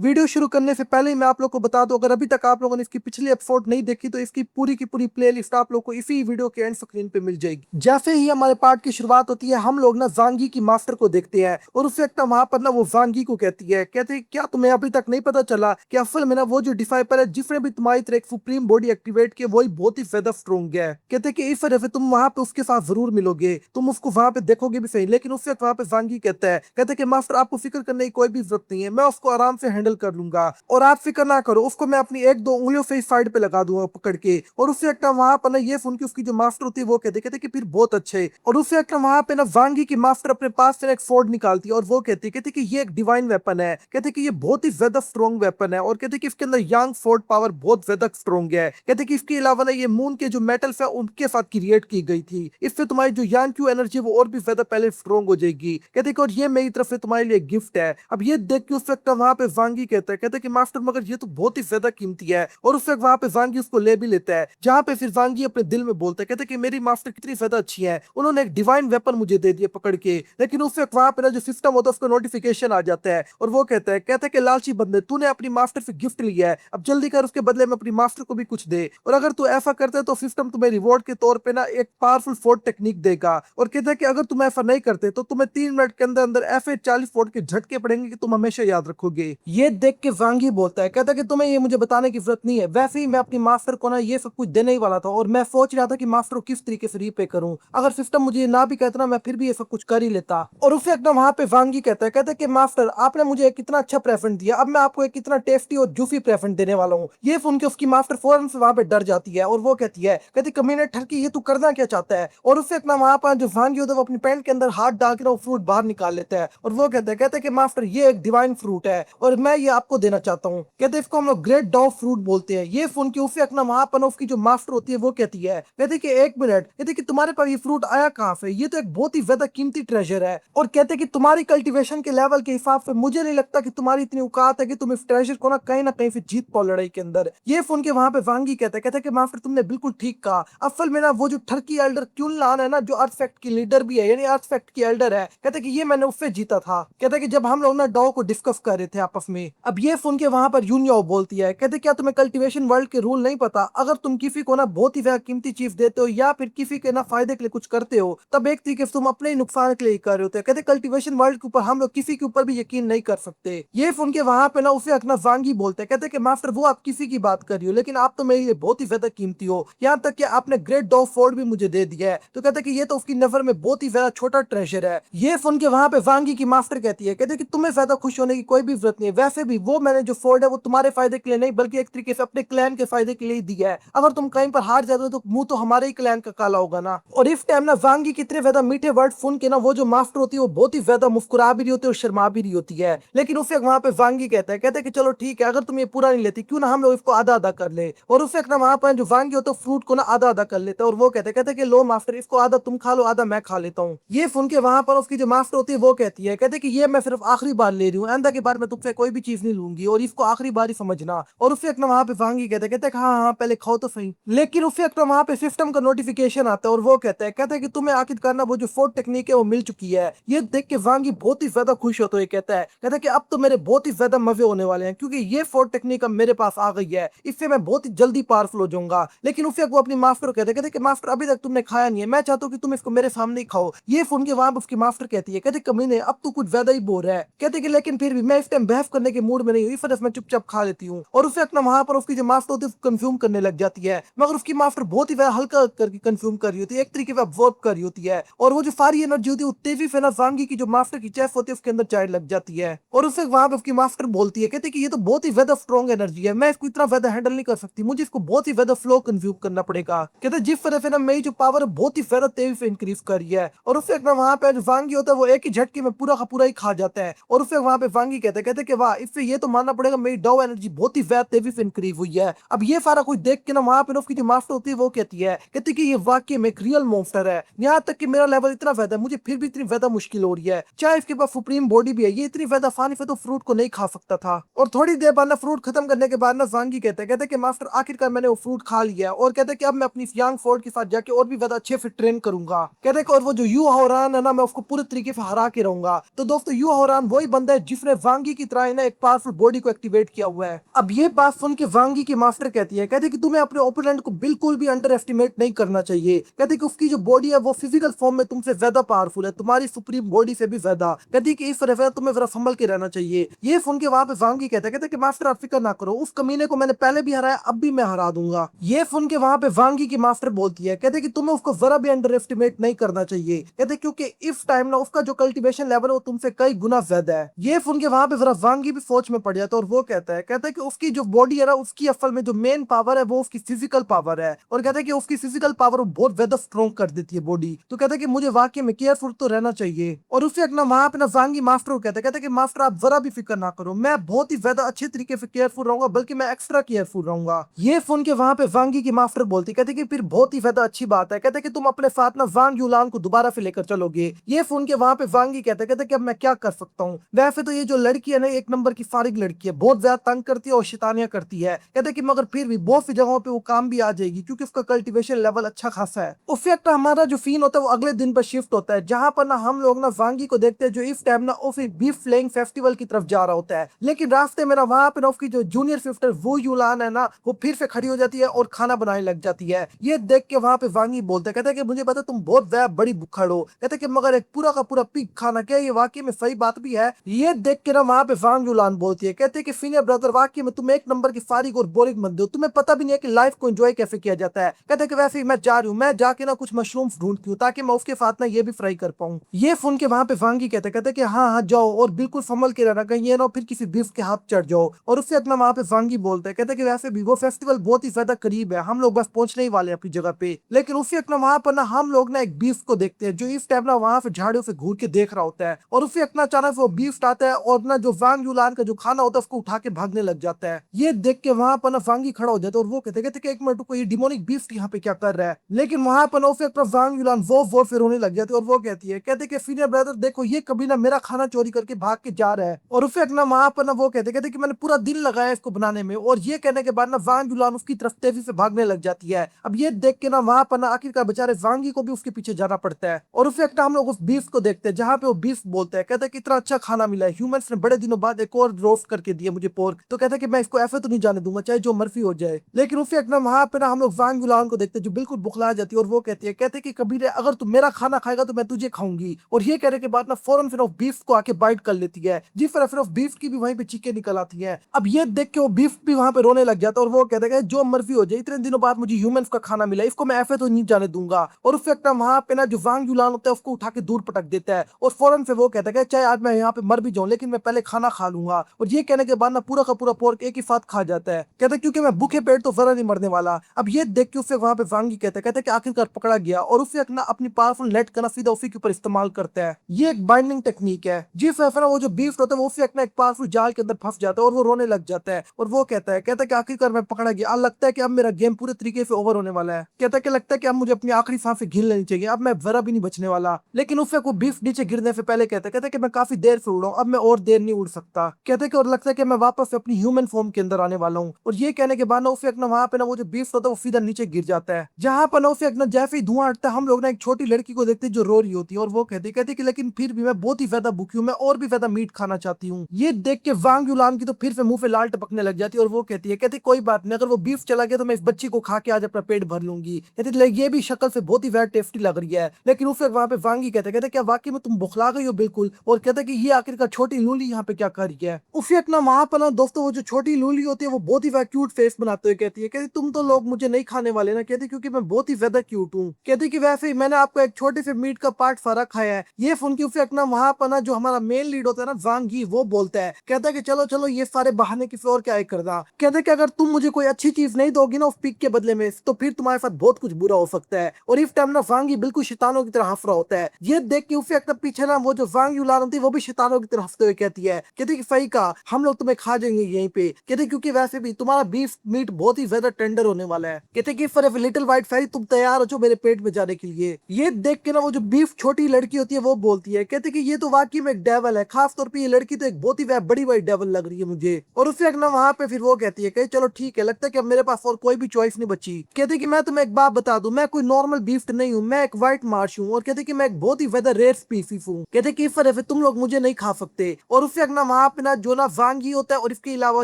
Video शुरू करने से पहले ही मैं आप लोग को बता दूं, अगर अभी तक आप लोगों ने इसकी पिछली एपिसोड नहीं देखी तो इसकी पूरी की पूरी प्लेलिस्ट आप लोग को इसी वीडियो के एंड स्क्रीन पे मिल जाएगी। जैसे ही हमारे पार्ट की शुरुआत होती है हम लोग ना जांगी की मास्टर को देखते हैं और उस वक्त वहां पर ना वो जांगी को कहती है, कहते हैं क्या तुम्हें अभी तक नहीं पता चला कि असल में ना वो जो डिसाइपल है जिसने भी तुम्हारी तरह एक सुप्रीम बॉडी एक्टिवेट की वही बहुत ही ज्यादा स्ट्रॉन्ग है। कहते हैं कि इस वजह से तुम वहां पे उसके साथ जरूर मिलोगे, तुम उसको वहां पे देखोगे भी सही। लेकिन उस वक्त वहां पे जांगी कहता है, कहते हैं कि मास्टर आपको फिक्र करने की कोई भी जरूरत नहीं है, मैं उसको आराम से हैंडल कर लूंगा और आप फिक्र ना करो, उसको मैं अपनी एक दो उंगलियों से इस साइड पे लगा दूंगा पकड़ के। और उससे एक वहां पर ना ये सुन के उसकी जो मास्टर होती है वो कहते कहते कि फिर बहुत अच्छे। और उससे एक वहां पे ना वांगी की मास्टर अपने पास से एक स्वॉर्ड निकालती है और वो कहती कहती कि ये एक डिवाइन वेपन है, कहते कि ये बहुत ही ज्यादा स्ट्रॉन्ग वेपन है और कहते कि इसके अंदर यांग फोर्ड पावर बहुत ज्यादा स्ट्रॉन्ग है। कहते कि इसके अलावा ना ये मून के जो मेटल्स है उनके साथ क्रिएट की गई थी, इससे तुम्हारी जो यांग क्यू एनर्जी है वो और भी ज्यादा पहले स्ट्रॉन्ग हो जाएगी। कहते कि और ये मेरी तरफ से तुम्हारे लिए गिफ्ट है। अब ये देख के उस वक्त वहां पे वांगी कहता है, कहते कि मास्टर मगर ये तो बहुत ही ज्यादा कीमती है। और उस वक्त वहां पे वांगी उसको ले भी लेता है, जहां पे फिर वांगी अपने दिल में बोलता है, कहते कि मेरी मास्टर कितनी ज्यादा अच्छी है, उन्होंने एक डिवाइन वेपन मुझे दे दिया पकड़ के। लेकिन उस वक्त वहां पे ना जो सिस्टम होता है उसका नोटिफिकेशन आ जाता है और वो कहता है कि लालची बंदे तूने अपनी मास्टर से गिफ्ट लिया है, अब जल्दी कर उसके बदले में अपनी मास्टर को भी कुछ दे। और अगर तू ऐसा करता है तो सिस्टम तुम्हें रिवॉर्ड के तौर पे ना एक पावरफुल फोर्ट टेक्निक देगा। और कहता है कि अगर तुम ऐसा नहीं करते तो तुम्हें 3 मिनट के अंदर अंदर ऐसे 40 वोल्ट के झटके पड़ेंगे कि तुम हमेशा याद रखोगे। ये देख के वांगी बोलता है, कहता है कि तुम्हें ये मुझे बताने की जरूरत नहीं है, वैसे ही मैं अपनी मास्टर को ना ये सब कुछ देने ही वाला था और मैं सोच रहा था कि मास्टर को किस तरीके से रीपे करूं। अगर सिस्टम मुझे ना भी कहता ना मैं फिर भी ये सब कुछ कर ही लेता। और उसे एकदम वहां पे वांगी कहता है कि मास्टर आपने मुझे एक कितना अच्छा प्रेजेंट दिया, अब मैं आपको एक कितना टेस्टी और जूसी प्रेजेंट देने वाला हूँ। ये सुन के उसकी मास्टर फौरन से वहां पे डर जाती है और वो कहती कमीने ठरकी ये तू करना क्या चाहता है। और उससे इतना वहां पर जो वांगी होता है वो अपनी पैंट के अंदर हाथ डाल के वो फ्रूट बाहर निकाल लेता है और वो कहते हैं कि मास्टर ये एक डिवाइन फ्रूट है और मैं ये आपको देना चाहता हूँ। कहते हैं इसको हम लोग ग्रेट डॉव फ्रूट बोलते हैं। ये सुन के उससे अपना वहां पर उसकी जो मास्टर होती है वो कहती है कि एक मिनट, कहती कि तुम्हारे पास ये फ्रूट आया कहाँ से, ये तो एक बहुत ही ज्यादा कीमती ट्रेजर है। और कहते कि तुम्हारी कल्टीवेशन के लेवल के हिसाब से मुझे नहीं लगता कि तुम्हारी इतनी औकात है कि तुम इस ट्रेजर को ना कहीं से जीत पाओ लड़ाई के अंदर। ये सुन के वहां पे वांगी कहते कि मास्टर तुमने बिल्कुल ठीक कहा, असल में ना वो जो ठरकी एल्डर क्यूनलान है ना जो अर्थफेक्ट की लीडर भी है यानी अर्थफेक्ट की एल्डर है, कहते कि ये मैंने उससे जीता था। कहते कि जब हम लोग ना डॉ को डिस्कस कर रहे थे आपस में। अब ये सुन के वहां पर यूनियो बोलती है, कहते क्या तुम्हें कल्टीवेशन वर्ल्ड के रूल नहीं पता, अगर तुम किसी को ना बहुत ही ज्यादा कीमती चीज देते हो या फिर किसी के ना फायदे के लिए कुछ करते हो तब एक तरीके से तुम अपने ही नुकसान के लिए कर रहे होते हैं। कहते कल्टीवेशन वर्ल्ड के ऊपर हम लोग किसी के ऊपर भी यकीन नहीं कर सकते। ये सुन के वहां पे ना उसे अपना वांगी बोलते हैं, कहते कि मास्टर वो आप किसी की बात कर रही हो लेकिन आप तो मेरे लिए बहुत ही ज्यादा कीमती हो, यहाँ तक कि आपने ग्रेट डॉ फोर्ड भी मुझे दे दिया है। तो कहते कि ये तो उसकी नजर में बहुत ही ज्यादा छोटा ट्रेजर है। ये सुन के वहां पे वांगी की मास्टर कहते कि तुम्हें ज्यादा खुश होने की कोई भी जरूरत नहीं है, वैसे भी वो मैंने जो फोर्ड है वो तुम्हारे फायदे के लिए नहीं बल्कि एक तरीके से अपने क्लैन के फायदे के लिए ही दिया है। अगर तुम कहीं पर हार जाते हो तो मुंह तो हमारे ही क्लैन का काला होगा ना। और इस टाइम ना वांगी की इतने ज्यादा मीठे वर्ड सुन के ना वो जो मास्टर होती है वो बहुत ही ज्यादा मुस्कुरा भी रही होती है और शर्मा भी रही होती है। लेकिन उसे वहां पे वांगी कहते हैं कि चलो ठीक है, अगर तुम ये पूरा नहीं लेती क्यों ना हम लोग इसको आधा आधा कर ले। और उसे ना वहां पर जो वांगी होता है फ्रूट को ना आधा आधा कर लेता है और वो कहते हैं कि लो मास्टर इसको आधा तुम खा लो आधा मैं खा लेता हूँ। ये सुन के वहां पर उसकी जो मास्टर होती है वो कहते कि ये मैं सिर्फ आखिरी बार ले रही हूँ, आंदा के बार मैं तुमसे कोई भी चीज नहीं लूंगी और इसको आखिरी बार ही समझना। और उससे ना वहां पे वांगी कहते हैं हाँ हाँ पहले खाओ तो सही। लेकिन उससे ना वहां पे सिस्टम का नोटिफिकेशन आता है और वो कहता है कि तुम्हें आखिरकार ना वो जो फोर्ट टेक्निक है वो मिल चुकी है। ये देख के वांगी बहुत ही ज्यादा खुश होता है, कहता है कि अब तो मेरे बहुत ही ज्यादा मजे होने वाले हैं क्योंकि ये फोर्ट टेक्निक अब मेरे पास आ गई है, इससे मैं बहुत ही जल्दी पावरफुल हो जाऊंगा। लेकिन उससे वो अपनी मास्टर को कहते कि मास्टर अभी तक तुमने खाया नहीं है, मैं चाहता हूँ कि तुम इसको मेरे सामने ही खाओ। ये सुन के वहां पर उसकी मास्टर कहते कमीने अब तो कुछ ज्यादा ही बोर है। कहते कि लेकिन फिर भी मैं इस टाइम बहस करने के मूड में नहीं हुई, फिर मैं चुपचाप खा लेती हूँ। और उसे अपना वहां पर उसकी जो मास्टर होती है कंज्यूम करने लग जाती है, मगर उसकी मास्टर बहुत ही ज्यादा हल्का करके कंज्यूम कर रही होती है, एक तरीके से अब्जॉर्ब कर रही होती है। और वो जो सारी एनर्जी होती है तेजी से ना वांगी की जो मास्टर की चेस्ट होती है उसके अंदर चाइल्ड लग जाती है। और उसे वहां पे उसकी मास्टर बोलती है, कहते कि ये तो बहुत ही ज्यादा स्ट्रॉन्ग एनर्जी है, मैं इसको इतना ज्यादा हैंडल नहीं कर सकती, मुझे इसको बहुत ही ज्यादा फ्लो कंज्यूम करना पड़ेगा। कहते जिस तरह से ना मेरी जो पावर है बहुत ही ज्यादा तेजी से इंक्रीज कर रही है। और उससे ना वहां पे जो वांगी होता है वो एक ही झटके में पूरा का पूरा ही खा जाता है। और उससे वहां पे वांगी कहते कि वाह इससे ये तो मानना पड़ेगा मेरी डो एनर्जी बहुत ही ज्यादा तेजी से इंक्रीज हुई है। अब ये सारा कुछ देख के ना वहां पे उसकी जो मास्टर होती है वो कहती कि ये वाकई में एक रियल मॉन्स्टर है, यहाँ तक कि मेरा लेवल इतना ज्यादा है मुझे फिर भी इतनी ज्यादा मुश्किल हो रही है, चाहे इसके पास सुप्रीम बॉडी भी है ये इतनी ज्यादा आसानी से तो फ्रूट को नहीं खा सकता था। और थोड़ी देर बाद ना फ्रूट खत्म करने के बाद ना वांगी कहते कि मास्टर आखिरकार मैंने वो फ्रूट खा लिया है और कहते कि अब मैं अपनी यांग फोर्ड के साथ जाके और भी ज्यादा अच्छे से ट्रेन करूंगा। कहते कि और वो जो यू होरान है ना मैं उसको पूरे तरीके से हरा के रहूंगा। तो दोस्तों यू होरान वही बंदा है जिसने वांगी की तरह ना एक पावरफुल बॉडी को एक्टिवेट किया हुआ है। अब ये बात सुन के वांगी की मास्टर कहती है, कहते कि तुम्हें अपने ओपोनेंट को बिल्कुल भी अंडर एस्टिमेट नहीं करना चाहिए। कहते कि उसकी जो बॉडी है वो फिजिकल फॉर्म में तुमसे ज्यादा पावरफुल है, तुम्हारी सुप्रीम बॉडी से भी ज्यादा। कहती कि इस तरह तुम्हें जरा संभल के रहना चाहिए। ये सुन के वहां पे वांगी कहते कि मास्टर आप फिक्र ना करो, उस कमीने को मैंने पहले भी हराया, अब भी मैं हरा दूंगा। ये सुन के वहां पे वांगी की मास्टर बोलती है, कहते कि तुम्हें उसको जरा भी अंडर एस्टिमेट नहीं करना चाहिए। कहते क्योंकि इस टाइम ना उसका जो कल्टीवेशन लेवल है वो तुमसे कई गुना ज्यादा है। ये सुन के वहां पे जरा वांगी भी सोच में पड़ जाता है और वो कहता है कि उसकी जो बॉडी है ना, उसकी असल में जो मेन पावर है वो उसकी फिजिकल पावर है। और कहता है कि उसकी फिजिकल पावर बहुत ज्यादा स्ट्रॉन्ग कर देती है बॉडी। तो कहता है कि मुझे वाकई में केयरफुल तो रहना चाहिए। और उससे अपना वहां पे ना वांगी मास्टर को कहता है कि मास्टर आप जरा भी फिक्र ना करो, मैं बहुत ही ज्यादा अच्छे तरीके से केयरफुल रहूंगा, बल्कि मैं एक्स्ट्रा केयरफुल रहूंगा। ये सुन के वहां पे वांगी की मास्टर बोलती कहते कि फिर बहुत ही ज्यादा अच्छी बात है। कहते कि तुम अपने साथ ना वांग यूलान को दोबारा से लेकर चलोगे। ये सुन के वहां पे वांगी कहते कि अब मैं क्या कर सकता हूँ। वैसे तो ये जो लड़की है ना, एक नंबर की फारिग लड़की है, बहुत ज्यादा तंग करती है और शैतानियां करती है। कहते कि मगर फिर भी बहुत सी जगहों पे वो काम भी आ जाएगी, क्योंकि उसका कल्टीवेशन लेवल अच्छा खासा है। उस वक्त हमारा जो सीन होता है वो अगले दिन पर शिफ्ट होता है, जहां पर ना हम लोग ना वांगी को देखते हैं जो इस टाइम ना उस बीफ फ्लेइंग फेस्टिवल की तरफ जा रहा होता है। लेकिन रास्ते में ना वहां पे ना उसकी जो जूनियर सिस्टर वो यूलान है ना, वो फिर से खड़ी हो जाती है और खाना बनाने लग जाती है। ये देख के वहां पे वांगी बोलते कहते कि मुझे पता तुम बहुत ज्यादा बड़ी भूखड़ हो। कहते कि मगर एक पूरा का पूरा पिग खाना, क्या ये वाकई में सही बात भी है? ये देख के ना वहां पे वांग यूलान बोलती है, कहते कि सीनियर ब्रदर वाकई में तुम एक नंबर की फारिग और बोरिंग बंदे हो, तुम्हें पता भी नहीं है कि लाइफ को एंजॉय कैसे किया जाता है। कहते कि वैसे ही मैं जा रही हूँ, मैं जाके ना कुछ मशरूम्स ढूंढती हूँ ताकि मैं उसके साथ ना ये भी फ्राई कर पाऊँ। ये सुन के वहां पे वांगी कहते कि हाँ हाँ जाओ और बिल्कुल संभल के रहना, कहीं ये ना फिर किसी बीफ के हाथ चढ़ जाओ। और उससे अपना वहां पे वांगी बोलते हैं, कहते कि वैसे भी वो फेस्टिवल बहुत ही ज्यादा करीब है, हम लोग बस पहुंचने ही वाले हैं अपनी जगह पे। लेकिन उससे अपना वहां पर ना हम लोग ना एक बीफ को देखते हैं जो इस टाइम ना वहां पे झाड़ियों से घूर के देख रहा होता है। और उससे अपना अचानक वो बीफ आता है और ना जो वांग यूलान का जो खाना होता है उसको उठा के भागने लग जाता है। ये देख के वहां पर ना वांगी खड़ा हो जाता है और वो कहते कि एक मिनट रुको, ये डिमोनिक बीफ यहाँ पे क्या कर रहा है? लेकिन वहां पर ना उससे अपना वांग यूलान वो फिर होने लग जाती है और वो कहती है, कहते कि सीनियर ब्रदर देखो, ये कभी ना मेरा खाना चोरी करके भाग के जा रहा है। और उससे अपना वहां पर ना वो कहते कि मैंने पूरा दिन लगाया इसको बनाने में। और ये कहने के बाद ना वांग यूलान उसकी तरफ तेजी से भागने लग जाती है। अब ये देख के ना वहां पर ना आखिरकार बेचारे वांगी को भी उसके पीछे जाना पड़ता है। और उस वक्त हम लोग उस बीफ को देखते हैं जहां पे वो बीफ बोलते हैं, कहते हैं कि इतना अच्छा खाना मिला है, ह्यूमंस ने बड़े दिनों बाद एक और रोस्ट करके दिया मुझे पोर्क। तो कहते हैं कि मैं इसको ऐसे तो नहीं जाने दूंगा चाहे जो मर्फी हो जाए। लेकिन उस वक्त ना वहां पे ना हम लोग वांग यूलान को देखते हैं जो बिल्कुल बुखला जाती है और वो कहती है, कहते कि कबीर अगर तू मेरा खाना खाएगा तो मैं तुझे खाऊंगी। और ये कहने के बाद ना फौरन फिर बीफ को आके बाइट कर लेती है, जिस तरह फिर बीफ की भी वहीं पे चीखें निकल आती है। अब ये देख के वो बीफ भी वहां पे रोने लग जाता है और वो कहते हैं जो मर्फी हो जाए, इतने दिनों बाद मुझे ह्यूमंस का खाना मिला, इसको मैं ऐसे तो नहीं जाने दूंगा। और उस वक्त वहां पे ना जो वांग यूलान होता है उसको उठा के दूर पटक देता है और फौरन से वो कहता है चाहे आज मैं यहाँ पे मर भी जाऊं लेकिन मैं पहले खाना खा लूंगा। और ये कहने के बाद ना पूरा का पूरा पोर्क एक ही साथ खा जाता है। कहता है क्योंकि मैं भूखे पेट तो जरा नहीं मरने वाला। अब ये देख के उससे वहां पे वांगी कहता है कि आखिरकार पकड़ा गया। और उससे अपना अपनी पावरफुल नेट करना सीधा उसी के ऊपर इस्तेमाल करता है। ये एक बाइंडिंग टेक्निक है। जिस वजह वो जो बीफ होता है वो उससे अपना एक पावरफुल जाल के अंदर फंस जाता है और वो रोने लग जाता है। और वो कहता है कि आखिरकार मैं पकड़ा गया, लगता है कि अब मेरा गेम पूरे तरीके से ओवर होने वाला है। कहता है कि लगता है कि अब मुझे अपनी आखिरी सांसें घिन लेनी चाहिए, अब मैं जरा भी नहीं बचने वाला। लेकिन उससे वो बीफ नीचे गिरने से पहले कहता है कि मैं काफी देर से उड़ा हूं, अब मैं और देर नहीं उड़ सकता। कहते कि और लगता है कि मैं वापस अपनी ह्यूमन फॉर्म के अंदर आने वाला हूँ। और ये कहने के बाद ना उसे वहां पे ना वो जो बीफ होता है वो सीधा नीचे गिर जाता है। जहां पर ना उसे जैसे ही धुआं हटता है हम लोग ना एक छोटी लड़की को देखते हैं जो रो रही होती है और वो कहती कि लेकिन फिर भी मैं बहुत ही ज्यादा भूखी हूँ, मैं और भी ज्यादा मीट खाना चाहती हूँ। ये देख के वांग यूलान की तो फिर से मुंह पे लाल टपकने लग जाती है और वो कहती कोई बात नहीं, अगर वो बीफ चला गया तो मैं इस बच्ची को खा के आज अपना पेट भर लूंगी। कहती ये भी शक्ल से बहुत ही ज्यादा टेस्टी लग रही है। लेकिन उस वक्त वहां पे वांगी कहते क्या वाकई में तुम बुखला गई हो बिल्कुल? और कहते कि ये आखिरकार छोटी लूली यहाँ पे क्या कर रही है? उस वक्त ना वहां पर ना दोस्तों वो जो छोटी लूली होती है वो बहुत ही ज्यादा क्यूट फेस बनाते हुए कहती है, कहती तुम तो लोग मुझे नहीं खाने वाले ना, कहती क्योंकि मैं बहुत ही ज्यादा क्यूट हूँ। कहती कि वैसे ही मैंने आपको एक छोटे से मीट का पार्ट सारा खाया है। ये सुन के उस वक्त ना वहां पर ना जो हमारा मेन लीड होता है ना वांगी, वो बोलता है, कहता है कि चलो चलो ये सारे बहाने किसी और क्या करना। कहते हैं कि अगर तुम मुझे कोई अच्छी चीज नहीं दोगी ना उस पिक के बदले में तो फिर तुम्हारे साथ बहुत कुछ बुरा हो सकता है। और इस टाइम ना वांगी बिल्कुल शैतानों की तरह हंस रहा होता है। ये देख के उस वक्त पीछे ना वो जो वांग यूलान होती है वो भी शैतानों की तरह हंसते हुए कहती है, कहती कि सही कहा, हम लोग तुम्हें खा जाएंगे यहीं पे। कहते क्योंकि वैसे भी तुम्हारा बीफ मीट बहुत ही ज्यादा टेंडर होने वाला है। कहते कि फॉर ए लिटिल व्हाइट फेरी तुम तैयार हो जो मेरे पेट में जाने के लिए? ये देख के ना वो जो बीफ छोटी लड़की होती है वो बोलती है, कहते कि ये तो वाकई में एक डेवल है, खास तौर पे ये लड़की तो एक बहुत ही बड़ी बड़ी डेवल लग रही है मुझे। और उस वक्त ना वहां पे फिर वो कहती है कि चलो ठीक है, लगता है कि अब मेरे पास और कोई भी चॉइस नहीं बची। कहते कि मैं तुम्हें एक बात बता दूं, मैं कोई नॉर्मल बीफ नहीं हूँ, मैं एक व्हाइट मार्श हूँ। और कहते कि मैं एक बहुत ही ज्यादा रेयर स्पीसीज हूँ। कहते कि इस तरह से तुम लोग मुझे नहीं खा सकते। और उस वक्त ना वहां पे ना जो ना वांगी होता है और इसके अलावा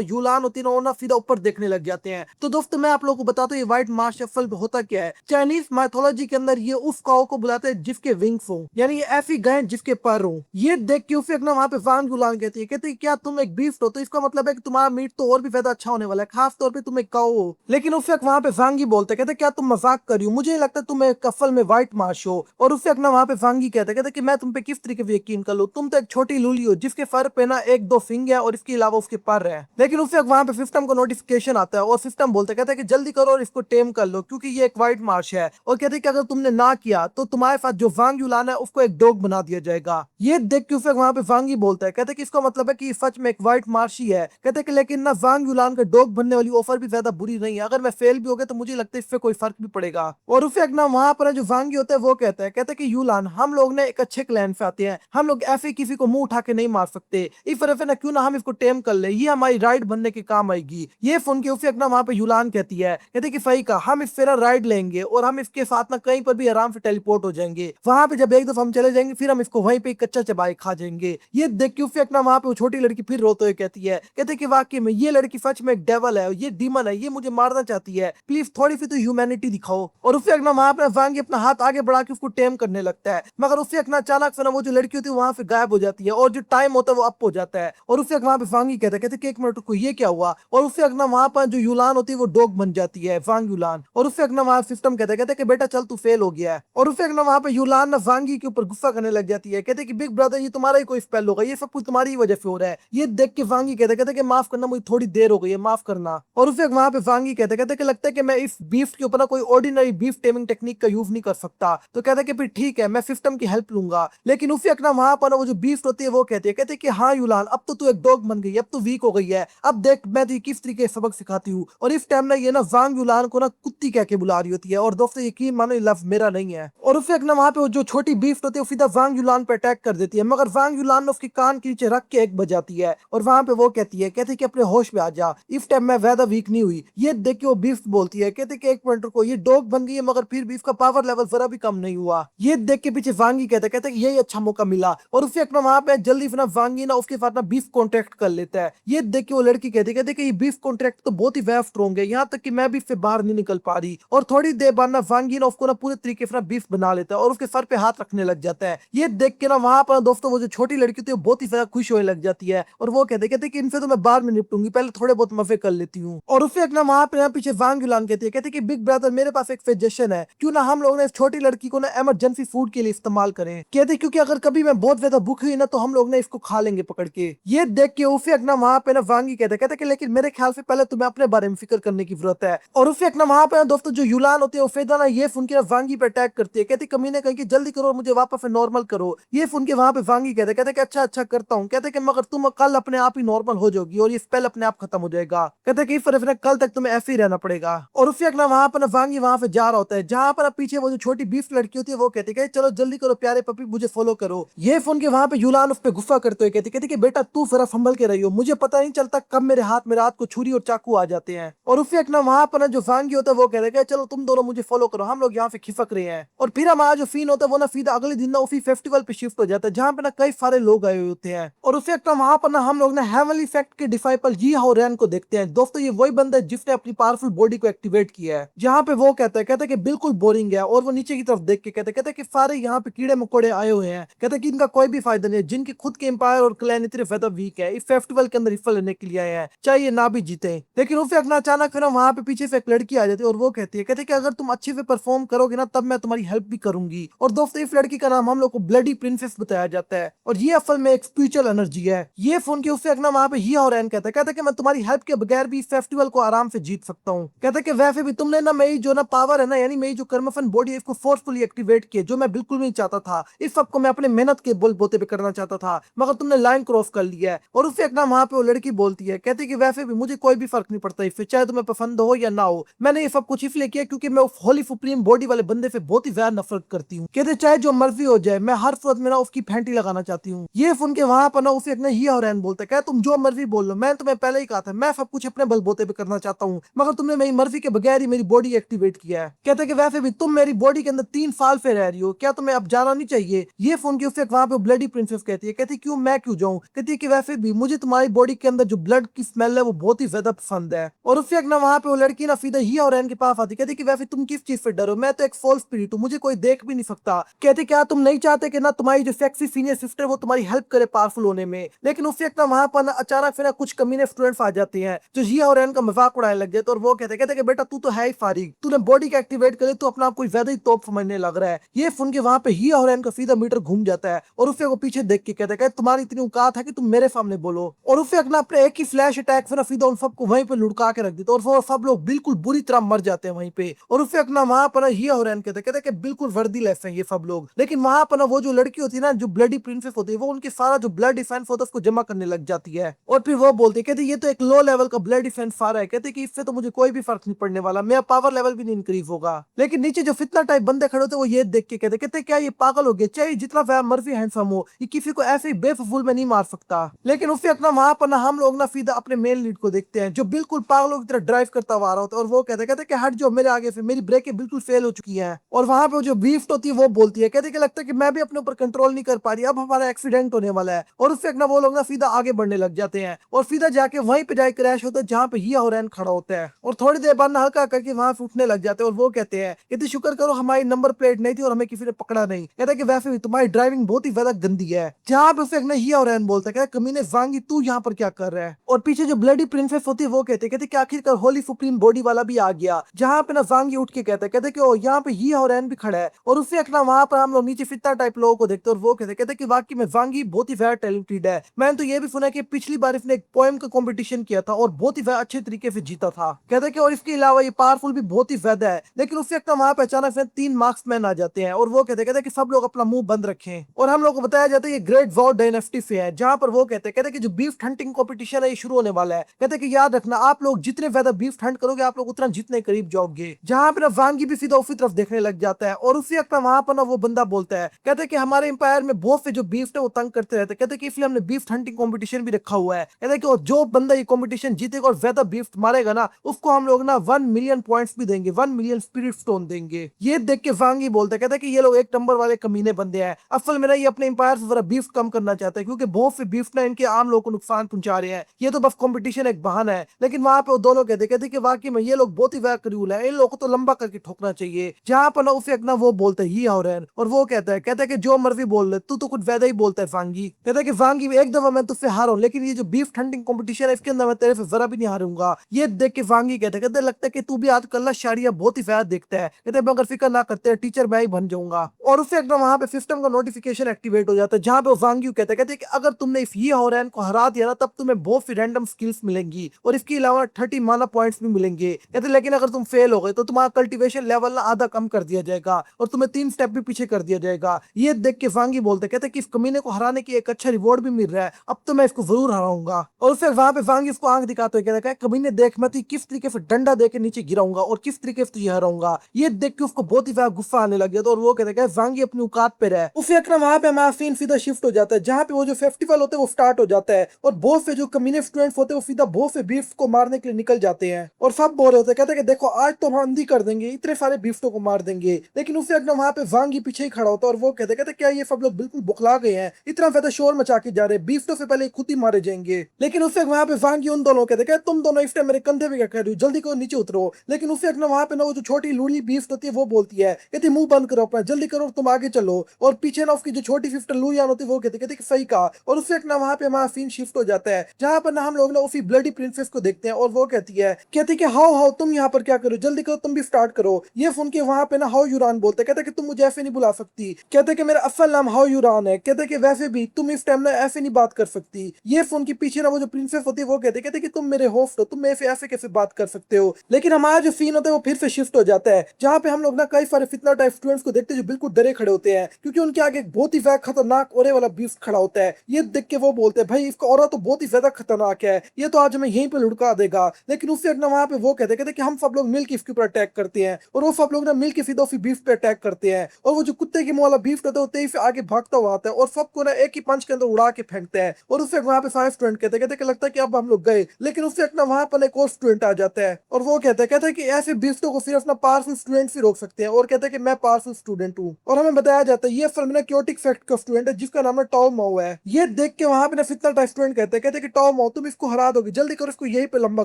यूलान होती है ना, वो ना सीधा ऊपर देखने लग जाते हैं। तो दोस्तों मैं आप लोगों को बताता हूँ ये व्हाइट मार्स शफल होता क्या है। चाइनीज माइथोलॉजी के अंदर ये उस काऊ को बुलाते हैं जिसके विंग्स हो, यानी ये ऐसी गाय जिसके पर हो। ये देख के उसे ना वहां पे वांग यूलान कहती है, कहती है क्या तुम एक बीफ हो, तो इसका मतलब है कि तुम्हारा मीट तो और भी ज्यादा अच्छा होने वाला है, खास तौर पे तुम एक काऊ हो। लेकिन उसे वहां पे वांगी बोलते हैं, कहते क्या तुम मजाक कर रही हो, मुझे लगता है तुम एक कफल में व्हाइट मार्स हो। और उसे ना वहां पे वांगी कहते कि मैं तुम पे किस तरीके से यकीन कर लूं, तुम तो एक छोटी लूली हो जिसके फर पे ना एक दो फिंग है और इसके अलावा उसके पर है। लेकिन उसे वहां पे सिस्टम को नोटिफिकेशन आता है और सिस्टम बोलते कहते हैं कि जल्दी करो और इसको टेम कर लो क्योंकि ये एक व्हाइट मार्श है। और कहते हैं कि अगर तुमने ना किया तो तुम्हारे साथ जो वांग यूलान है उसको एक डॉग बना दिया जाएगा। ये देख के उसे वहां पे वांगी बोलता है, कहते कि इसका मतलब है कि सच में एक व्हाइट मार्श ही है। कहते कि लेकिन ना वांग यूलान का डॉग बनने वाली ऑफर भी ज्यादा बुरी नहीं है, अगर मैं फेल भी हो गया तो मुझे लगता है इससे कोई फर्क भी पड़ेगा। और उसे ना वहां पर जो वांगी होता है वो कहता है, कहते कि यूलान हम लोग ने एक अच्छे क्लैन से आते हैं, हम लोग ऐसे किसी को मुंह उठा के नहीं मार सकते, इस तरह से ना क्यों ना हम इसको टेम कर ले, ये हमारी राइड बनने के काम आएगी। ये सुन के उसे ना वहां पे यूलान कहती है, कहते कि सही कहा, हम इससे ना राइड लेंगे और हम इसके साथ ना कहीं पर भी आराम से टेलीपोर्ट हो जाएंगे। वहां पे जब एक दफा हम चले जाएंगे फिर हम इसको वहीं पे कच्चा चबाए खा जाएंगे। ये देख के उसे ना वहां पे वो छोटी लड़की फिर रोते हुए कहती है, कहते कि वाकई में ये लड़की सच में एक डेवल है, ये डीमन है, ये मुझे मारना चाहती है, प्लीज थोड़ी सी तो ह्यूमैनिटी दिखाओ। और उसे ना वहां पे वांगी अपना हाथ आगे बढ़ा के उसको टेम करने लगता है, मगर उसे ना अचानक से ना वो जो लड़की होती है वहां से गायब हो जाती है और जो टाइम होता है वो अप हो जाता है। और उसे वहां पे वांगी कहते कि एक मिनट को ये क्या हुआ। और उसे ना वहां पर जो यूलान होती है वो डॉग बन जाती है, वांग यूलान। और उसे ना वहां सिस्टम कहते कि बेटा चल तू फेल हो गया है। और उसे ना वहां पे यूलान ना वांगी के ऊपर गुस्सा करने लग जाती है, कहते कि बिग ब्रदर ये तुम्हारा ही कोई स्पेल होगा, ये सब कुछ तुम्हारी ही वजह से हो रहा है। ये देख के वांगी कहते कि माफ करना, मुझे थोड़ी देर हो गई है, माफ करना। और उसे वहां पे वांगी कहते कि लगता है कि मैं इस बीफ के ऊपर ना कोई ऑर्डिनरी बीफ टेमिंग टेक्निक का यूज नहीं कर सकता। तो कहते कि फिर ठीक है मैं सिस्टम की हेल्प लूंगा। लेकिन उसे ना वहां पर वो जो बीफ होती है वो कहते कि हाँ यूलान अब तो तू एक डॉग बन गई है, अब तो वीक हो गई है, अब देख मैं तुझे किस तरीके से सबक सिखाती हूँ। और इस टाइम ना ये ना वांग यूलान को ना कुत्ती कह के बुला रही होती है। और दोस्तों यकीन मानो ये लव मेरा नहीं है। और उसे ना वहां पे वो जो छोटी बीफ होती है वो सीधा वांग यूलान पे अटैक कर देती है, मगर वांग यूलान ने उसके कान के नीचे रख के एक बजाती है और वहां पे वो कहती कि अपने होश में आ जा, इस टाइम मैं ज्यादा वीक नहीं हुई। ये देख के वो बीफ बोलती है, कहते कि एक मिनट को ये डॉग बन गई है मगर फिर बीफ का पावर लेवल जरा भी कम नहीं हुआ। ये देख के पीछे वांगी कहते कि यही अच्छा मौका मिला। और उसे अपना वहां पे जल्दी से ना वांगी ना उसके साथ ना बीफ कॉन्ट्रैक्ट कर लेता है। ये देख के वो लड़की कहती कि ये बीफ कॉन्ट्रैक्ट तो बहुत ही वेल स्ट्रॉन्ग है, यहाँ तक कि मैं भी इससे बाहर नहीं निकल पा रही। और थोड़ी देर बाद ना वांगी ना उसको ना पूरे तरीके से ना बीफ बना लेता है और उसके सर पे हाथ रखने लग जाता है। ये देख के ना वहां पर दोस्तों वो जो छोटी लड़की थी वो बहुत ही ज्यादा खुश होने लग जाती है और वो कहते कि इनसे तो मैं बाद में निपटूंगी, पहले थोड़े बहुत मजे कर लेती हूँ। और उसे एक ना वहां पे पीछे वांग यूलान कहती है कि बिग ब्रदर मेरे पास एक सजेशन है, क्यों ना हम लोग ने इस छोटी लड़की को ना इमरजेंसी फूड के लिए इस्तेमाल करें। कहते क्योंकि अगर कभी मैं बहुत ज्यादा भूखी हुई ना तो हम लोग ने इसको खा लेंगे पकड़ के। ये देख के उसे ना वहां पे ना वांगी कहते कि लेकिन मेरे ख्याल से पहले तुम्हें अपने बारे में फिक्र करने की जरूरत है। और उसे ना वहां पे दोस्तों जो यूलान होती है उफेदा ना ये सुन के ना वांगी पे अटैक करती है, कहती कमीने कहीं कि जल्दी करो मुझे वापस से नॉर्मल करो। ये सुन के वहां पे वांगी कहते कि अच्छा अच्छा करता हूँ। कहते कि मगर तुम कल अपने आप ही नॉर्मल हो जाओगी और ये स्पेल अपने आप खत्म हो जाएगा। कहते कि कल तक तुम्हें ऐसे ही रहना पड़ेगा। और उसे ना वहां पर वांगी वहां पे जा रहा होता है जहां पर पीछे वो जो छोटी बीफ लड़की होती है वो कहती है चलो जल्दी करो प्यारे पपी मुझे फॉलो करो। ये फोन के वहां पे यूलान उस पे गुस्सा करते हुए कहती कि बेटा तू जरा संभल के रही हो, मुझे पता नहीं चलता कब मेरे हाथ में रात को छुरी और चाकू आ जाते हैं। और उसे ना वहां पर जो वांगी होता है वो कहते हैं चलो तुम दोनों मुझे फॉलो करो, हम लोग यहाँ से खिसक रहे हैं। और फिर हमारा जो सीन होता है वो ना सीधा अगले दिन ना उसी फेस्टिवल पे शिफ्ट हो जाता है जहाँ पे ना कई सारे लोग आए हुए होते हैं। और उसे वहां पर ना हम लोग ना हेवनली सेक्ट के डिसाइपल जी हाओ रैन को देखते हैं। दोस्तों ये वही बंदा है जिसने अपनी पावरफुल बॉडी को एक्टिवेट किया है। जहाँ पे वो कहता है कि बिल्कुल बोरिंग है और वो नीचे की तरफ देख के कहते कि सारे यहाँ पे कीड़े मकोड़े आए हुए हैं, कहते कि इनका कोई भी फायदा नहीं है, जिनके खुद के एम्पायर और क्लैन इतने ज्यादा वीक है, इस फेस्टिवल के अंदर हिस्सा लेने के लिए आए हैं, चाहे ये ना भी जीते। लेकिन उसे अपना अचानक फिर वहां पे पीछे से एक लड़की आ जाती है और वो कहती है कि अगर तुम अच्छे से परफॉर्म करोगे ना तब मैं तुम्हारी हेल्प भी करूंगी। और दोस्तों इस लड़की का नाम हम लोग को ब्लडी प्रिंसेस बताया जाता है और ये असल में एक स्पिरिचुअल एनर्जी है। ये फोन के उससे ना वहां पे ही और कहता है कि मैं तुम्हारी हेल्प के बगैर भी इस फेस्टिवल को आराम से जीत सकता हूँ। कहता है कि वैसे भी तुमने ना मेरी जो ना पावर है ना यानी मेरी जो कर्मफन बॉडी है इसको फोर्सफुली एक्टिवेट किया, जो मैं बिल्कुल नहीं चाहता था, इस सब को मैं अपने मेहनत के बलबूते पे करना चाहता था, मगर तुमने लाइन क्रॉस कर लिया है। और उससे ना वहां पे वो लड़की बोलती है, कहती है कि वैसे भी मुझे कोई भी फर्क नहीं पड़ता इससे, चाहे तुम्हें पसंद हो या ना हो, मैंने ये सब कुछ इसलिए किया क्योंकि मैं उस होली सुप्रीम बॉडी वाले बंदे से बहुत ही ज्यादा नफरत करती हूँ। कहते चाहे जो मर्जी हो जाए मैं हर सूरत में ना उसकी फैंटी लगाना चाहती हूँ। ये सुन के वहां पर ना उसे एक ही और बोलता है तुम जो मर्जी बोल लो, मैं तुम्हें पहले ही कहा था मैं सब कुछ अपने बलबूते पे करना चाहता हूँ, मगर तुमने मेरी मर्जी के बगैर ही मेरी बॉडी एक्टिवेट किया है। कहते कि वैसे भी तुम मेरी बॉडी के अंदर 3 साल से रह रही हो, क्या तुम्हें अब जाना नहीं चाहिए। ये फोन की उसे वहां पे ब्लडी प्रिंसेस कहती है, कहती क्यों मैं क्यों जाऊं। कहती है कि वैसे भी मुझे तुम्हारी बॉडी के अंदर जो ब्लड की स्मेल है वो बहुत ही ज्यादा पसंद है। और उससे ना वहां पे वो लड़की ना सीधा ही और रैन के पास आती, कहती कि वैसे तुम किस चीज से डरो, मैं तो एक फॉल स्पिरिट हूँ, मुझे कोई देख भी नहीं सकता। कहते क्या तुम नहीं चाहते कि ना तुम्हारी जो सेक्सी सीनियर सिस्टर वो तुम्हारी हेल्प करे पावरफुल होने में। लेकिन उससे ना वहां पर ना अचानक फिर कुछ कमीने स्टूडेंट्स आ जाते हैं जो जिया और रैन का मजाक उड़ाने लग जाते, और वो कहते कि बेटा तू तो है ही फारिग, तूने बॉडी का एक्टिवेट करे तो अपना आप कोई ज्यादा ही तोप समझने लग रहा है। ये सुन के वहां पे ही और रैन का सीधा मीटर घूम जाता है और उससे वो पीछे देख के कहता है तुम्हारी इतनी औकात है कि तुम मेरे सामने बोलो। और उससे अपने एक ही फ्लैश अटैक फिर सीधा उन सबको वहीं पे लुढ़का के रख देता और वो सब लोग बिल्कुल बुरी तरह मर जाते हैं वहीं पे। और उससे वहां पर ही और रैन कहते कि बिल्कुल वर्दी लेस है ये सब लोग। लेकिन वहां पर वो जो लड़की होती है ना जो ब्लडी प्रिंसेस होती है वो उनके सारा जो ब्लड डिफेंस होता है उसको जमा करने लग जाती है। और फिर वो बोलती है कहते ये तो एक लो लेवल का ब्लड डिफेंस सारा है, कहते कि इससे तो मुझे कोई भी फर्क नहीं पड़ने वाला, मेरा पावर लेवल भी नहीं इंक्रीज होगा। लेकिन नीचे जो फितना टाइप बंदे खड़े होते वो ये देख के कहते क्या ये पागल हो गए, चाहे जितना वह मर्जी हैंडसम हो ये किसी को ऐसे ही बेफजूल में नहीं मार सकता। लेकिन उससे वहां पर ना हम लोग ना सीधा अपने मेल लीड को देखते हैं जो बिल्कुल पागलों की तरह ड्राइव करता हुआ आ रहा होता है। और वो कहते कि हट जो मेरे आगे से, मेरी ब्रेकें बिल्कुल फेल हो चुकी हैं। और वहां पे जो बीफ होती है वो बोलती है कहते कि लगता है कि मैं भी अपने ऊपर कंट्रोल नहीं कर पा रही, अब हमारा एक्सीडेंट होने वाला है। और उससे ना वो लोग ना सीधा आगे बढ़ने लग जाते हैं और सीधा जाके वहीं पे जाके क्रैश होता है जहाँ पे ही और रैन खड़ा होता है। और थोड़ी देर बाद ना हल्का करके वहां से उठने लग जाते हैं और वो कहते हैं कहते शुक्र करो हमारी नंबर प्लेट नहीं थी और हमें किसी ने पकड़ा नहीं। कहता है कि वैसे भी तुम्हारी ड्राइविंग बहुत ही ज्यादा गंदी है। जहाँ पे उसे ही और रैन बोलता है कमीने वांगी तू यहाँ पर क्या कर रहा है। और पीछे जो ब्लडी प्रिंसेस होती है वो कहते कि आखिरकार होली सुप्रीम बॉडी वाला भी आ गया। जहाँ पे ना वांगी उठ के कहते कि ओ यहाँ पे ही और रैन भी खड़ा है। और उससे वहां पर हम लोग नीचे फित्ता टाइप लोगों को देखते हैं और वो कहते कि वाकई में वांगी बहुत ही ज्यादा टैलेंटेड है। मैंने तो ये भी सुना कि पिछली बार इसने एक पोएम का कंपटीशन किया था और बहुत ही ज्यादा अच्छे तरीके से जीता था। कहते कि और इसके अलावा ये पावरफुल भी बहुत ही ज्यादा है। लेकिन उससे वहां पे अचानक से 3 मार्क्समैन आ जाते हैं और वो कहते कि सब लोग अपना मुंह बंद रखें। और हम लोग को बताया जाता है ये ग्रेट वॉर डायनेस्टी से है जहां पर वो कहते कि जो बीफ हंटिंग कंपटीशन है ये शुरू होने वाला है। कहते कि याद रखना आप लोग जितने ज्यादा बीफ हंट करोगे आप लोग उतना जितने करीब जाओगे। जहां पे ना वांगी भी सीधा उसी तरफ देखने लग जाता है और उसी वहां पर ना वो बंदा बोलता है कहते कि हमारे एम्पायर में बहुत से जो बीफ है वो तंग करते रहते, कहते कि इसलिए हमने बीफ हंटिंग कंपटीशन भी रखा हुआ है। कहते कि जो बंदा ये कंपटीशन जीतेगा और ज्यादा बीफ मारेगा ना उसको हम लोग ना 1 मिलियन पॉइंट्स भी देंगे, 1 मिलियन स्पिरिट स्टोन देंगे। ये देख के वांगी बोलता है कहता कि ये लोग एक नंबर वाले कमीने बंदे हैं। असल में ना ये अपने एम्पायर से जरा बीफ कम करना चाहता है क्योंकि बहुत से बीफ ना इनके आम लोगों को नुकसान पहुंचा रहे हैं। ये तो बस कंपटीशन एक बहाना है। लेकिन वहां पे वो दोनों कहते कि वाकई में ये लोग बहुत ही वैक रूल है, इन लोगों को तो लंबा करके ठोकना चाहिए। जहां पर ना उसे ना वो बोलते ही और वो कहता है कि जो मर्जी बोल ले तू तो कुछ ज्यादा ही बोलता है वांगी। कहता है कि वांगी एक दफा मैं तुझसे हारा हूं लेकिन ये जो बीफ हंटिंग कंपटीशन है इसके अंदर मैं तेरे से जरा भी नहीं हारूंगा। ये देख के वांगी कहते लगता है कि तू भी आजकल ना शायरिया बहुत ही ज्यादा देखता है। कहते मगर फिक्र ना करते टीचर मैं ही बन जाऊंगा। और उससे एकदम वहां पे सिस्टम का नोटिफिकेशन एक्टिवेट हो जाता है जहां पे वांगी कहते हैं कि अगर तुमने इस ये हो रैन को हरा दिया ना तब तुम्हें बहुत सी रैंडम स्किल्स मिलेंगी और इसके अलावा 30 माना पॉइंट्स भी मिलेंगे। कहते लेकिन अगर तुम फेल हो गए तो तुम्हारा कल्टीवेशन लेवल ना आधा कम कर दिया जाएगा और तुम्हें 3 स्टेप भी पीछे कर दिया जाएगा। ये देख के वांगी बोलते कहते कि इस कमीने को हराने की एक अच्छा रिवॉर्ड भी मिल रहा है, अब तो मैं इसको जरूर हराऊंगा। और फिर वहां पे वांगी इसको आंख दिखाते हुए कहता है कमीने देख मैं किस तरीके से डंडा देके नीचे गिराऊंगा और किस तरीके से तुझे हराऊंगा। ये देख के उसको बहुत ही ज्यादा गुस्सा आने लग गया और वो कहते हैं वांगी अपनी औकात पे रहे। उसे वहां पे हमारा सीन सीधा शिफ्ट हो जाता है जहां पे वो जो फेस्टिवल होते हैं वो स्टार्ट हो जाता है और बहुत से जो कमीने स्टूडेंट्स होते हैं वो सीधा बहुत से बीफ को मारने के लिए निकल जाते हैं और सब बोल रहे होते हैं कहते हैं कि देखो आज तो हम अंधी कर देंगे, इतने सारे बीफ्टों को मार देंगे। लेकिन उससे वहां पे वांगी पीछे ही खड़ा होता है और वो कहते क्या ये सब लोग बिल्कुल बुखला गए हैं, इतना ज्यादा शोर मचा के जा रहे हैं, बीफ्टों से पहले खुद ही मारे जाएंगे। लेकिन उससे वहां पे वांगी उन दोनों कहते हैं तुम दोनों इस टाइम मेरे कंधे पे क्या कर रही हो, जल्दी करो नीचे उतरो। लेकिन उससे वहां पे ना वो जो छोटी लूली बीफ होती है वो बोलती है कहती मुंह बंद करो अपना, जल्दी करो तुम आगे चलो। और पीछे ना उसकी जो छोटी सिस्टर लूलियान होती है वो कहती सही कहा। और उससे ना वहां पे हमारा सीन शिफ्ट हो जाता है जहां पर ना हम लोग ना उसी ब्लडी प्रिंसेस को देखते हैं और वो कहती कि हाउ हाउ तुम यहाँ पर क्या करो, जल्दी करो तुम भी स्टार्ट करो। ये सुन के वहां पे ना हाउ यूरान बोलते कहते कि तुम मुझे ऐसे नहीं बुला सकती, कहते कि मेरा असल नाम हाउ यूरान है, कहते कि वैसे भी तुम इस टाइम ना ऐसे नहीं बात कर सकती। ये सुन के पीछे ना वो जो प्रिंसेस होती है वो कहते कि तुम मेरे होस्ट हो, तुम मेरे से ऐसे कैसे बात कर सकते हो। लेकिन हमारा जो सीन होता है वो फिर से शिफ्ट हो जाता है जहाँ पे हम लोग ना कई सारे फितना टाइप स्टूडेंट्स को देखते हैं जो बिल्कुल डरे खड़े होते हैं क्योंकि उनके आगे एक बहुत ही ज्यादा खतरनाक औरे वाला बीफ खड़ा होता है। ये देख के वो बोलते हैं भाई इसका औरा तो बहुत ही ज्यादा खतरनाक है, ये तो आज हमें यहीं पे लुढ़का देगा। लेकिन उससे ना वहां पे वो कहते कि हम सब लोग मिलकर इसके ऊपर अटैक करते हैं और वो सब लोग ना मिलकर सीधा बीफ पे अटैक करते हैं और वो जो कुत्ते की मुंह वाला बीफ होता है वो तेजी से आगे भागता हुआ आता है और सबको ना एक ही पंच के अंदर उड़ा के फेंकते हैं। और उससे वहां पे 5 स्टूडेंट कहते कि लगता है कि अब हम लोग गए। लेकिन उससे ना वहां पर एक और स्टूडेंट आ जाता है और वो कहता है कि ऐसे बीफ्टों को सिर्फ ना पावरफुल स्टूडेंट्स ही रोक सकते हैं और कहता है कि मैं पावरफुल स्टूडेंट हूँ। और हमें बताया जाता है ये फिल्म ना क्योटिक फैक्ट का स्टूडेंट है जिसका नाम है टॉम माओ है। ये देख के वहां पे ना फितना टाइप स्टूडेंट कहते हैं कि टॉम हो तुम इसको हरा दोगे, जल्दी करो इसको यहीं पे लंबा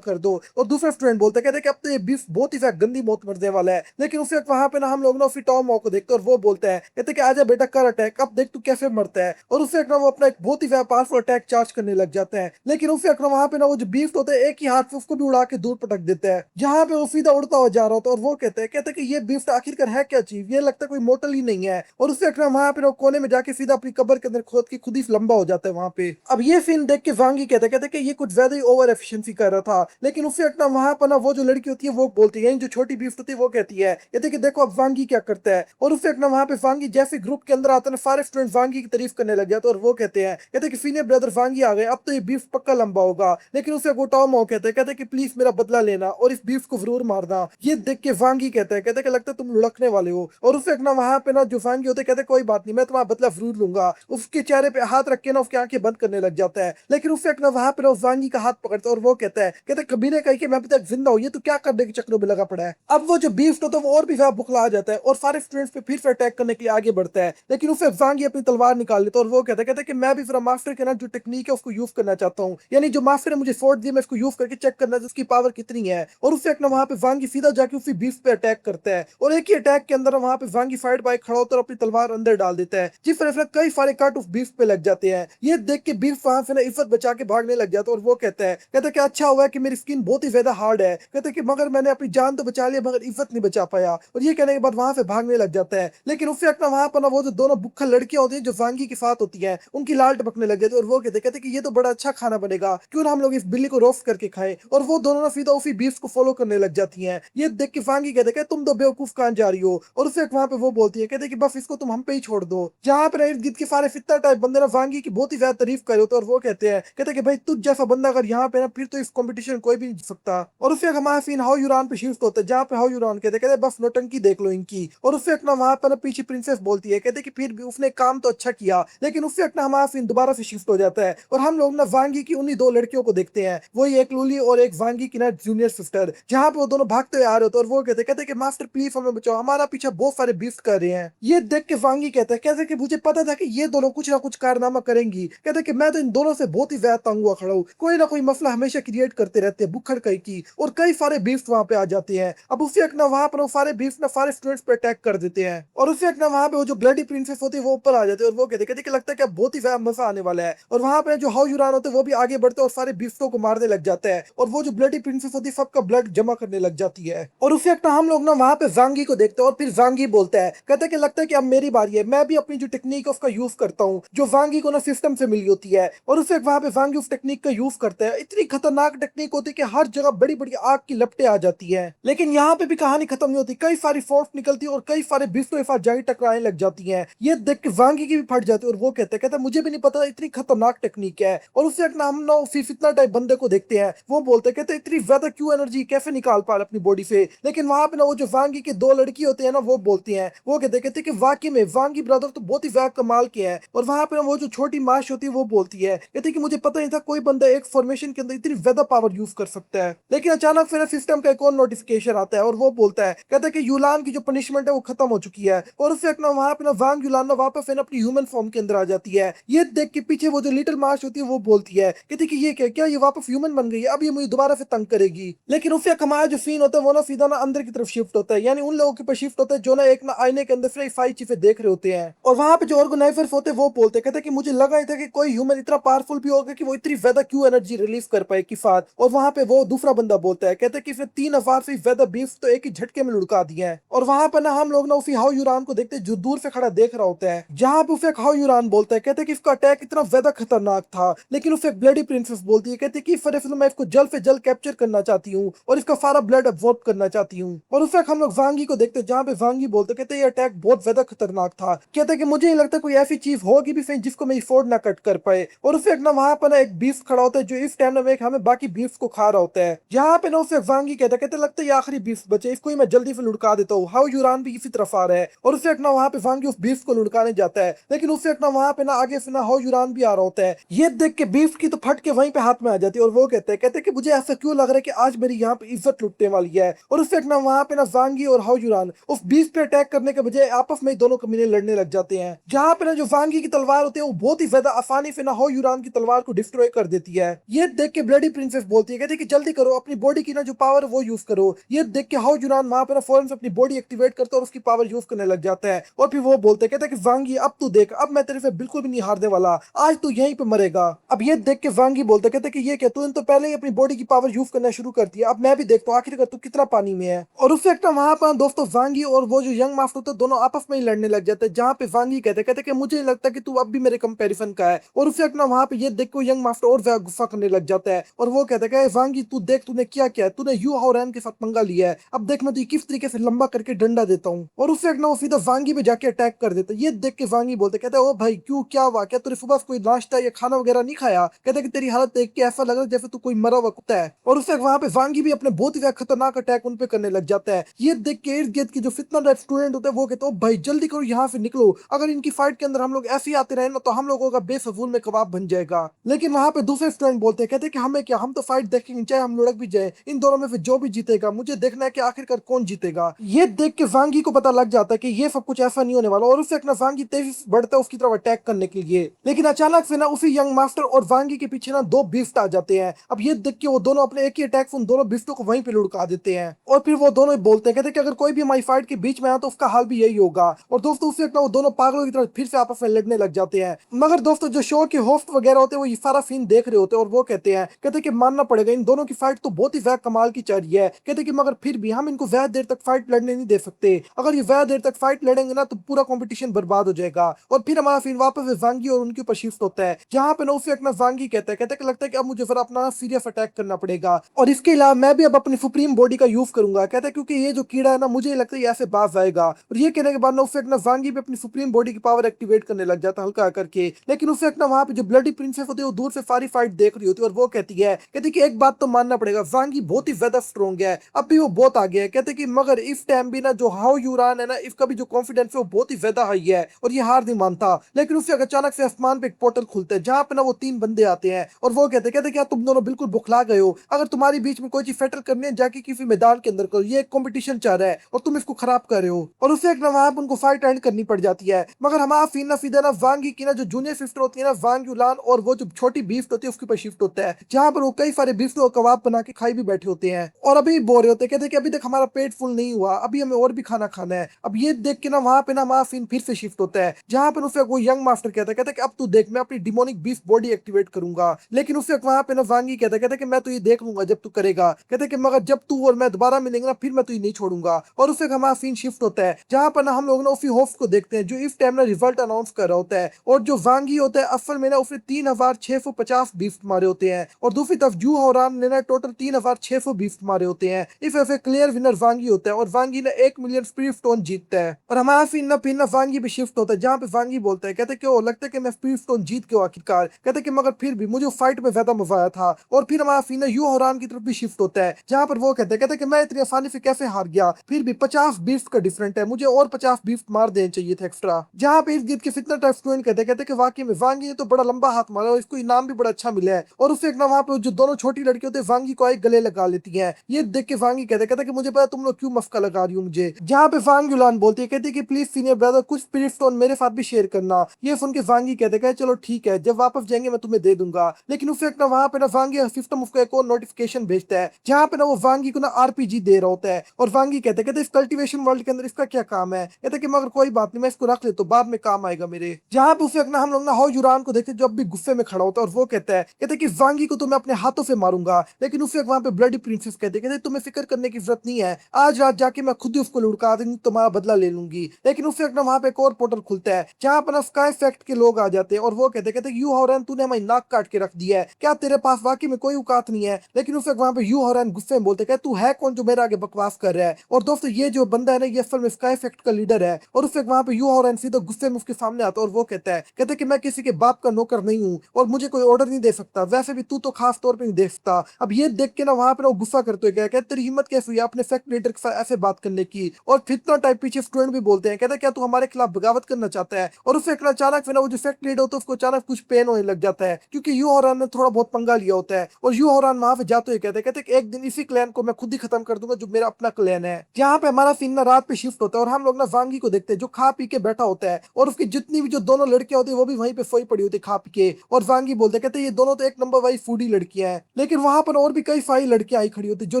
कर दो। और दूसरा स्टूडेंट बोलता है कहते हैं कि अब तो ये बीफ बहुत ही ज्यादा गंदी मौत मरने वाला है। लेकिन उस वक्त वहां पे ना हम लोग ना फिर टॉम हो को देखते हैं और वो बोलता है कहते हैं कि आजा बेटा कर अटैक, अब देख तू कैसे मरता है। और उस वक्त ना वो अपना एक बहुत ही ज्यादा पावरफुल अटैक चार्ज करने लग जाते हैं। लेकिन उस वक्त ना वहां पे ना वो जो बीफ होता है एक ही हाथ से उसको भी उड़ा के दूर पटक देता है, जहां पे वो सीधा उड़ता हुआ जा रहा होता है। और वो कहते हैं कि ये बीफ आखिरकार है क्या चीज, ये लगता है कोई मोटल ही नहीं है। और उस वक्त ना वहां पे ना कोने में जाके सीधा अपनी कब्र के अंदर खोद के खुद ही लंबा हो जाता है वहां पे। अब ये सीन देख के वांगी कहते हैं कि ये कुछ ज्यादा ही ओवर एफिशिएंसी कर रहा था। लेकिन उस वक्त ना वहां पर ना वो जो लड़की होती है वो बोलती है, जो छोटी बीफ होती है वो कहती है कहते कि देखो अब वांगी क्या करता है। और उस वक्त ना वहां पे वांगी जैसे ग्रुप के अंदर आता है ना सारे स्टूडेंट वांगी की तारीफ करने लग जाते हैं। और वो कहते हैं कि सीनियर ब्रदर वांगी आ गए, अब तो ये बीफ पक्का लंबा होगा। लेकिन उसे वो टॉम हो कहते हैं कि प्लीज मेरा बदला लेना और इस बीफ को जरूर मारना। ये देख के वांगी कहते हैं कि लगता है तुम लुढ़कने वाले हो। और उस वक्त ना वहां पे ना जो वांगी होते कहते कोई बात नहीं, मैं तुम्हारा बदला जरूर लूंगा। उसके चेहरे पे हाथ रख के ना उसकी आंखें बंद करने लग जाता है। लेकिन उस वक्त ना वहां पे ना उस वांगी का हाथ पकड़ता है और वो कहते कबीरे कही कि मैं अभी तक जिंदा हूँ, ये तो क्या करने के चक्रों में लगा पड़ा है। अब वो जो बीफ होता है वो और भी ज्यादा बुखला आ जाता है और सारे स्टूडेंट्स पे फिर से अटैक करने के लिए आगे बढ़ता है। लेकिन उस वक्त वांगी अपनी तलवार निकाल लेता है और वो कहता है कि मैं भी फिर मास्टर के ना जो टेक्निक है उसको यूज करना चाहता हूँ, यानी जो मास्टर ने मुझे फोर्ट दी मैं इसको यूज करके चेक करना उसकी पावर कितनी है। और उस वक्त ना वहां पे वांगी सीधा जाके उसी बीफ पे अटैक करता है और एक ही अटैक के अंदर वहां पे वांगी फाइट बाइक खड़ा होता है और अपनी तलवार अंदर डाल देता है, जिस वजह से कई सारे कट उस बीफ पे लग जाते हैं। ये देख के बीफ वहां से ना इज्जत बचा के भागने लग जाता है और वो कहता है कि अच्छा हुआ है कि मेरी स्किन बहुत ही ज्यादा हार्ड है, कहते हैं कि मगर मैंने अपनी जान तो बचा लिया मगर इज्जत नहीं बचा पाया। और ये कहने के बाद वहां से भागने लग जाता है। लेकिन उस वक्त ना वहां पर ना वो जो दोनों बुक्खल लड़कियां होती हैं जो वांगी के साथ होती हैं उनकी लाल टपकने लग जाती है और वो कहते हैं कि ये तो बड़ा अच्छा खाना बनेगा, क्यों ना हम लोग इस बिल्ली को रोस्ट करके खाएं। और वो दोनों ना सीधा उसी बीफ को फॉलो करने लग जाती हैं। ये देख के वांगी कहते हैं तुम तो बेवकूफ कहां जा रही हो। और उस वक्त वहां पे वो बोलती है कहते कि बस इसको तुम हम पे ही छोड़ दो। जहां पर इर्द गिर्द के सारे फित्ता टाइप बंदे ना वांगी की बहुत ही ज्यादा तारीफ कर रहे होते हैं और वो कहते हैं कि भाई तुझ जैसा बंदा अगर यहाँ पे ना फिर तो इस कंपटीशन कोई भी नहीं जीत सकता। और उस वक्त हमारा सीन हाउ यूरान पे शिफ्ट होता है, जहाँ पे हाउ यूरान कहते बस नौटंकी देख लो इनकी। और उस वक्त ना वहां पर ना पीछे प्रिंसेस बोलती है कहते कि फिर भी उसने काम तो अच्छा किया। लेकिन उस वक्त ना हमारा सीन दोबारा से शिफ्ट हो जाता है और हम लोग ना वांगी की उन्हीं दो लड़कियों को देखते हैं, वही एक लूली और एक वांगी की ना जूनियर सिस्टर, जहाँ पे वो दोनों भागते हुए आ रहे होते हैं और वो कहते कि मास्टर प्लीज हमें बचाओ, हमारा पीछे बहुत सारे बीस्ट कर रहे हैं। ये देख के वांगी कहते कि मुझे पता था कि ये दोनों कुछ ना कुछ कारनामा करेंगी, कहते कि मैं तो इन दोनों से बहुत ही ज्यादा तंग हुआ खड़ा हूँ, कोई ना कोई मसला हमेशा क्रिएट करते रहते हैं बुखड़ कई की। और कई सारे बीस्ट वहां पे आ जाते हैं। अब उसी वक्त ना वहां पर वो सारे बीस्ट ना सारे स्टूडेंट्स पे अटैक कर देते हैं और उसी वक्त ना वहां पे वो जो ब्लडी प्रिंसेस होती है वो ऊपर आ जाते हैं और वो कहते कि लगता है कि अब बहुत ही ज्यादा मजा आने वाला है। और वहां पे जो हाउ यूरान होते हैं वो भी आगे बढ़ते हैं और सारे बीस्टों को मारने लग जाते हैं और वो जो ब्लडी प्रिंसेस होती है सबका ब्लड जमा करने लग जाती है। और उसी वक्त हम लोग ना वहां पे जांगी को देखते हैं और फिर जांगी बोलता है कहता है कि लगता है कि अब मेरी बारी है, मैं भी अपनी जो टेक्निक है उसका यूज करता हूँ जो वांगी को ना सिस्टम से मिली होती है। और उस वक्त वहां पे वांगी उस टेक्निक का यूज करता है। इतनी खतरनाक टेक्निक होती है कि हर जगह बड़ी बड़ी आग की लपटें आ जाती है। लेकिन यहाँ पे भी कहानी खत्म नहीं होती, कई सारी फोर्स निकलती है और कई सारे बिस्टो के साथ जाके टकराने लग जाती है। ये देख के वांगी की भी फट जाती है और वो कहते मुझे भी नहीं पता इतनी खतरनाक टेक्निक है। और उससे एक नाम ना फितना टाइप बंदे को देखते हैं, वो बोलते कहते इतनी ज्यादा क्यों एनर्जी कैसे निकाल पा रहे अपनी बॉडी से। लेकिन वहां पे ना वो जो वांगी के दो लड़की होते हैं ना वो बोलती हैं, वो कहते कि वाकई में वांगी ब्रदर तो बहुत ही ज्यादा कमाल के हैं। और वहां पे ना वो जो छोटी माश होती है वो बोलती है कहते कि मुझे पता नहीं था कोई बंदा एक फॉर्मेशन के अंदर इतनी ज्यादा पावर यूज कर सकता है। लेकिन अचानक फिर सिस्टम का एक और नोटिफिकेशन आता है और वो बोलता है कहता है कि यूलान की जो पनिशमेंट है वो खत्म हो चुकी है। और उससे ना वहां पे ना वांग यूलान ना वापस है ना अपनी ह्यूमन फॉर्म के अंदर आ जाती है। ये देख के पीछे वो जो लिटिल मार्श होती है वो बोलती है कहती कि ये क्या ये वापस ह्यूमन बन गई है, अब ये मुझे दोबारा से तंग करेगी। लेकिन उससे हमारा जो सीन होता है वो ना सीधा ना अंदर की तरफ शिफ्ट होता है, यानी उन लोगों के ऊपर शिफ्ट होता है जो ना एक ना आईने के अंदर फ्री फाइव चीजें देख रहे होते हैं। और वहां पे जो ऑर्गेनाइजर्स होते हैं वो बोलते कहते कि मुझे लगा ही था कि कोई ह्यूमन इतना पावरफुल भी होगा कि वो इतनी ज्यादा क्यों एनर्जी रिलीज कर पाए की फात। और वहां पे वो दूसरा बंदा बोलता है कहते कि इसने 3,000 से ज्यादा बीफ तो एक ही झटके में लुढ़का दिए हैं। और वहां पर ना हम लोग ना उसी हाउ यूरान को देखते जो दूर से खड़ा देख रहा होता है, जहां पे उसे हाउ यूरान बोलता है कहते कि इसका अटैक इतना ज्यादा खतरनाक था। लेकिन उसे ब्लडी प्रिंसेस बोलती है कहती कि मैं इसको जल्द से जल्द कैप्चर करना चाहती हूँ और इसका सारा ब्लड अब्सॉर्ब करना चाहती हूँ। और उस वक्त हम लोग वांगी को देखते हैं जहाँ पे वांगी बोलते कहते ये अटैक बहुत ज्यादा खतरनाक था, कहते कि मुझे नहीं लगता कोई ऐसी चीज होगी भी सही जिसको मैं अफोर्ड ना कट कर पाए। और उस वक्त ना वहां पर ना एक बीफ खड़ा होता है जो इस टाइम में हमें बाकी बीफ को खा रहा होता है, जहाँ पे ना उसे वांगी कहते लगता है ये आखिरी बीफ बचे, इसको ही मैं जल्दी से लुढ़का देता हूँ। हाउ यूरान भी इसी तरफ आ रहा है और उस वक्त ना वहां पे वांगी उस बीफ को लुढ़काने जाता है। लेकिन उस वक्त ना वहां पे ना आगे से ना हाउ यूरान भी आ रहा होता है। ये देख के बीफ की तो फट के वहीं पे हाथ में आ जाती है और वो कहते कि मुझे ऐसा क्यों लग रहा है कि आज मेरी यहाँ पे इज्जत लुटने वाली है। और उस वक्त ना वहां पे ना वांगी और हाउ यूरान उस बीफ पे अटैक करने के बजाय आपस में दोनों कमीने लड़ने लग जाते हैं, जहाँ पे ना जो वांगी की तलवार होती है वो बहुत ही ज्यादा आसानी से ना हो यूरान की तलवार को डिस्ट्रॉय कर देती है। ये देख के ब्लडी प्रिंसेस बोलती है, कहती है कि जल्दी करो, अपनी बॉडी की ना जो पावर है वो यूज करो। ये देख के हाउ यूरान वहां पर फौरन से अपनी बॉडी एक्टिवेट करता है और उसकी पावर यूज करने लग जाता है। और फिर वो बोलते हैं, कहते हैं कि वांगी अब तू देख, अब मैं तेरे से बिल्कुल भी नहीं हारने वाला, आज तू यहीं पे मरेगा। अब ये देख के वांगी बोलते हैं, कहते हैं कि ये क्या, तूने तो पहले ही अपनी बॉडी की पावर यूज करना शुरू कर दिया, अब मैं भी देखता हूँ आखिरकार तू कितना पानी में है। और उस वक्त वहां पर दोस्तों वांगी और वो जो यंग मास्टर होते हैं दोनों आपस में ही लड़ने लग जाते हैं, जहां पे वांगी कहते कि मुझे नहीं लगता कि तू अब भी मेरे कंपैरिजन का है। और उस वक्त ना वहां पे ये देख के यंग मास्टर और गुस्सा करने लग जाता है और वो कहता है वांगी तू देख तूने क्या किया है, तूने यू हाओरैन के साथ पंगा लिया है, अब देख मैं तुझे किस तरीके से लंबा करके डंडा देता हूँ। और उस वक्त ना वो सीधा वांगी पे जाके अटैक कर देता है। ये देख के वांगी बोलते कहते ओ भाई क्यों, क्या हुआ, क्या तूने सुबह कोई नाश्ता या खाना वगैरह नहीं खाया? कहते कि तेरी हालत देख के ऐसा लग रहा है जैसे तू कोई मरा हुआ कुत्ता है। और उस वक्त वहां पे वांगी भी अपने बहुत ही खतरनाक अटैक उन पे करने लग जाता है। ये देख के इर्द गिर्द की जो फितना टाइप स्टूडेंट होते हैं वो कहते हो भाई जल्दी करो यहाँ से निकलो, अगर इनकी फाइट के अंदर हम लोग ऐसे ही आते रहे ना तो हम लोगों का बेफजूल में कबाब बन जाएगा। लेकिन वहां पे दूसरे स्टूडेंट बोलते हैं, कहते हैं कि हमें क्या, हम तो फाइट देखेंगे चाहे हम लुढ़क भी जाए, इन दोनों में से जो भी जीतेगा मुझे देखना है कि आखिरकार कौन जीतेगा। ये देख के वांगी को पता लग जाता है कि ये सब कुछ ऐसा नहीं होने वाला और उससे अपना वांगी तेजी से बढ़ता है उसकी तरफ अटैक करने के लिए। लेकिन अचानक से ना उसी यंग मास्टर और वांगी के पीछे ना दो बीस्ट आ जाते हैं। अब ये देख के वो दोनों अपने एक ही अटैक से उन दोनों बिफ्टों को वहीं पे लुढ़का देते हैं और फिर वो दोनों बोलते हैं, कहते हैं कि अगर कोई भी हमारी फाइट के बीच में आया तो उसका हाल भी यही होगा। और दोस्तों उस वक्त ना वो दोनों पागलों की तरह फिर से आपस में लड़ने लग जाते हैं। मगर दोस्तों जो शो के होस्ट वगैरह होते हैं वो ये सारा सीन देख रहे होते हैं और वो कहते हैं कि मानना पड़ेगा इन दोनों की फाइट तो बहुत ही ज्यादा कमाल की चल रही है। कहते कि मगर फिर भी हम इनको ज्यादा देर तक फाइट लड़ने नहीं दे सकते, अगर ये ज्यादा देर तक फाइट लड़ेंगे ना तो पूरा कंपटीशन बर्बाद हो जाएगा। और फिर हमारा सीन वापस वांगी और उनके ऊपर शिफ्ट होता है, जहां पे ना उस वक्त ना वांगी कहते हैं कि लगता है कि अब मुझे फिर अपना सीरियस अटैक करना पड़ेगा और इसके अलावा मैं भी अब अपनी सुप्रीम बॉडी का यूज करूंगा। कहते हैं क्योंकि ये जो कीड़ा है ना मुझे लगता है ऐसे बाज आएगा। और ये कहने के बाद ना उस वक्त ना वांगी भी अपनी सुप्रीम बॉडी की पावर एक्टिवेट करने लग जाता है हल्का करके। लेकिन उस वक्त ना वहां पे जो ब्लडी प्रिंसेस होती है वो दूर से सारी फाइट देख रही होती है और वो कहती कि एक बात तो मानना पड़ेगा वांगी बहुत ही ज्यादा स्ट्रॉन्ग है, अब भी वो बहुत आगे है। कहते कि मगर इस टाइम भी ना जो हाउ यूरान है ना इसका भी जो कॉन्फिडेंस है वो बहुत ही ज्यादा हाई है और ये हार नहीं मानता। लेकिन उससे अचानक से आसमान पे एक पोर्टल खुलता है जहां पे ना वो तीन बंदे आते हैं और वो कहते क्या तुम दोनों बिल्कुल बुखला गए हो, अगर तुम्हारी बीच में कोई चीज सेटल करनी है जाके किसी मैदान के अंदर करो, ये एक कॉम्पिटिशन चल रहा है और तुम इसको खराब कर रहे हो। और उससे एक ना वहां पर उनको फाइट एंड करनी पड़ जाती है। मगर हमारा फीना फीदा ना वांगी की ना जो जूनियर सिस्टर होती है ना वांग यूलान और वो जो छोटी बीफ होती है उसके ऊपर शिफ्ट होता है, जहां पर वो कई सारे बीफ और कबाब बना के खाई भी बैठे होते हैं और अभी बोल रहे होते हैं। कहते कि अभी तक हमारा पेट फुल नहीं हुआ, अभी हमें और भी खाना खाना है। अब ये देख के ना वहां पे ना हमारा सीन फिर से शिफ्ट होता है, जहां पर उससे वो यंग मास्टर कहता है कि अब तू देख मैं अपनी डिमोनिक बीफ बॉडी एक्टिवेट करूंगा। लेकिन उससे वहां पे ना वांगी कहता है कि मैं तो ये देख लूंगा जब तू करेगा। कहते कि मगर जब तू और मैं दोबारा मिलेंगे ना फिर मैं तुझे नहीं छोड़ूंगा। और उससे हमारा सीन शिफ्ट होता है, जहां पर ना हम लोग ना उसी होस्ट को देखते हैं जो इस टाइम ना रिजल्ट अनाउंस कर रहा होता है। और जो वांगी होता है असल में ना उसने 3650 बीफ मारे होते हैं और दूसरी तरफ जू हौरान ने ना टोटल 3600 बीफ मारे होते हैं। इस वजह से क्लियर विनर वांगी होता है और वांगी ने 1 मिलियन स्पिरिट स्टोन जीतता है। और हमारा सीन ना फिर ना वांगी भी शिफ्ट होता है, जहां पे वांगी बोलता है कहते क्यों लगता है कि मैं स्पिरिट स्टोन जीत के आखिरकार। कहते कि मगर फिर भी मुझे फाइट में ज्यादा मजा आया था। और फिर हमारा सीन ना यू हौरान की तरफ भी शिफ्ट होता है, जहां पर वो कहते कि मैं इतनी आसानी से कैसे हार गया, फिर भी 50 बीफ का डिफरेंट है, मुझे और 50 बीफ मार देने चाहिए थे एक्स्ट्रा। जहां पे इस गीत के फितना टाइप स्टूडेंट कहते कि वाकई में वांगी ने तो बड़ा लंबा हाथ मारा और इसको इनाम भी बड़ा अच्छा मिला है। और उससे एक ना वहां पे जो दोनों छोटी लड़की होते हैं वांगी को एक गले लगा लेती हैं। ये देख के वांगी कहते कि मुझे पता तुम लोग क्यों मस्का लगा रही हो मुझे। जहां पे वांग युलान बोलती है कहती कि प्लीज सीनियर ब्रदर कुछ स्पिरिट स्टोन मेरे साथ भी शेयर करना। ये सुन के वांगी कहते चलो ठीक है, जब वापस जाएंगे मैं तुम्हें दे दूंगा। लेकिन उससे एक ना वहां पे ना वांगी सिस्टम उसको एक और नोटिफिकेशन भेजता है, जहां पे ना वो वांगी को ना आरपीजी दे रहा होता है। और वांगी कहते इस कल्टीवेशन वर्ल्ड के अंदर इसका क्या काम है। कहते कि मगर कोई बात नहीं मैं इसको रख ले तो बाद में काम आएगा मेरे। जहां पे उसे हम लोग ना हाउ यूरान को देखते जब भी गुस्से में खड़ा होता है और वो कहते कि वांगी को तो मैं अपने हाथों से मारूंगा। लेकिन उसे वहां पे ब्लडी प्रिंसेस कहते तुम्हें फिक्र करने की जरूरत नहीं है, आज रात जाके मैं खुद ही उसको लुढ़का दूंगी, तुम्हारा बदला ले लूंगी। लेकिन उस वक्त वहां पे एक और पोर्टल खुलता है, जहां पर स्काई फैक्ट के लोग आ जाते हैं और वो कहते यू हौरन तूने हमारी नाक काट के रख दिया है, क्या तेरे पास वाकई में कोई औकात नहीं है। लेकिन उस वक्त वहां पे यू हौरन गुस्से में बोलते तू है कौन जो मेरे आगे बकवास कर रहा है। और दोस्तों ये जो बंदा है ना ये असल में स्काई फैक्ट का लीडर है। और उस वक्त वहां पे यू हौरन सीधा गुस्से में उसके सामने आता है और वो कहते कि मैं किसी के बाप का नौकर नहीं हूँ और मुझे कोई ऑर्डर नहीं दे सकता, वैसे भी तू तो खास तौर पे नहीं दे सकता। अब ये देख के ना वहां पे गुस्सा करते हुए कहते तेरी हिम्मत कैसे हुई अपने फैक्ट लीडर के साथ ऐसे बात करने की। और फितना टाइप पीछे स्टूडेंट भी बोलते हैं कहते क्या तू हमारे खिलाफ बगावत करना चाहता है। और उससे अचानक फिर वो जो फैक्ट लीडर होता है उसको अचानक कुछ पेन होने लग जाता है, क्योंकि यू हौरान ने थोड़ा बहुत पंगा लिया होता है। और यू हौरान वहां पे जाते हुए कहते कि एक दिन इसी क्लैन को मैं खुद ही खत्म कर दूंगा जो मेरा अपना क्लैन है। जहाँ पे हमारा सीन ना रात पे शिफ्ट होता है और हम लोग ना वांगी को देखते हैं जो खा पी के बैठा होता है और उसकी जितनी भी जो दोनों लड़कियां होती है वो भी वहीं पे सोई सोई पड़ी होती खा पी के, और वांगी बोलते कहते ये दोनों तो एक नंबर वाली फूडी लड़कियां हैं। लेकिन वहां पर और भी कई सारी लड़कियां आई खड़ी होती जो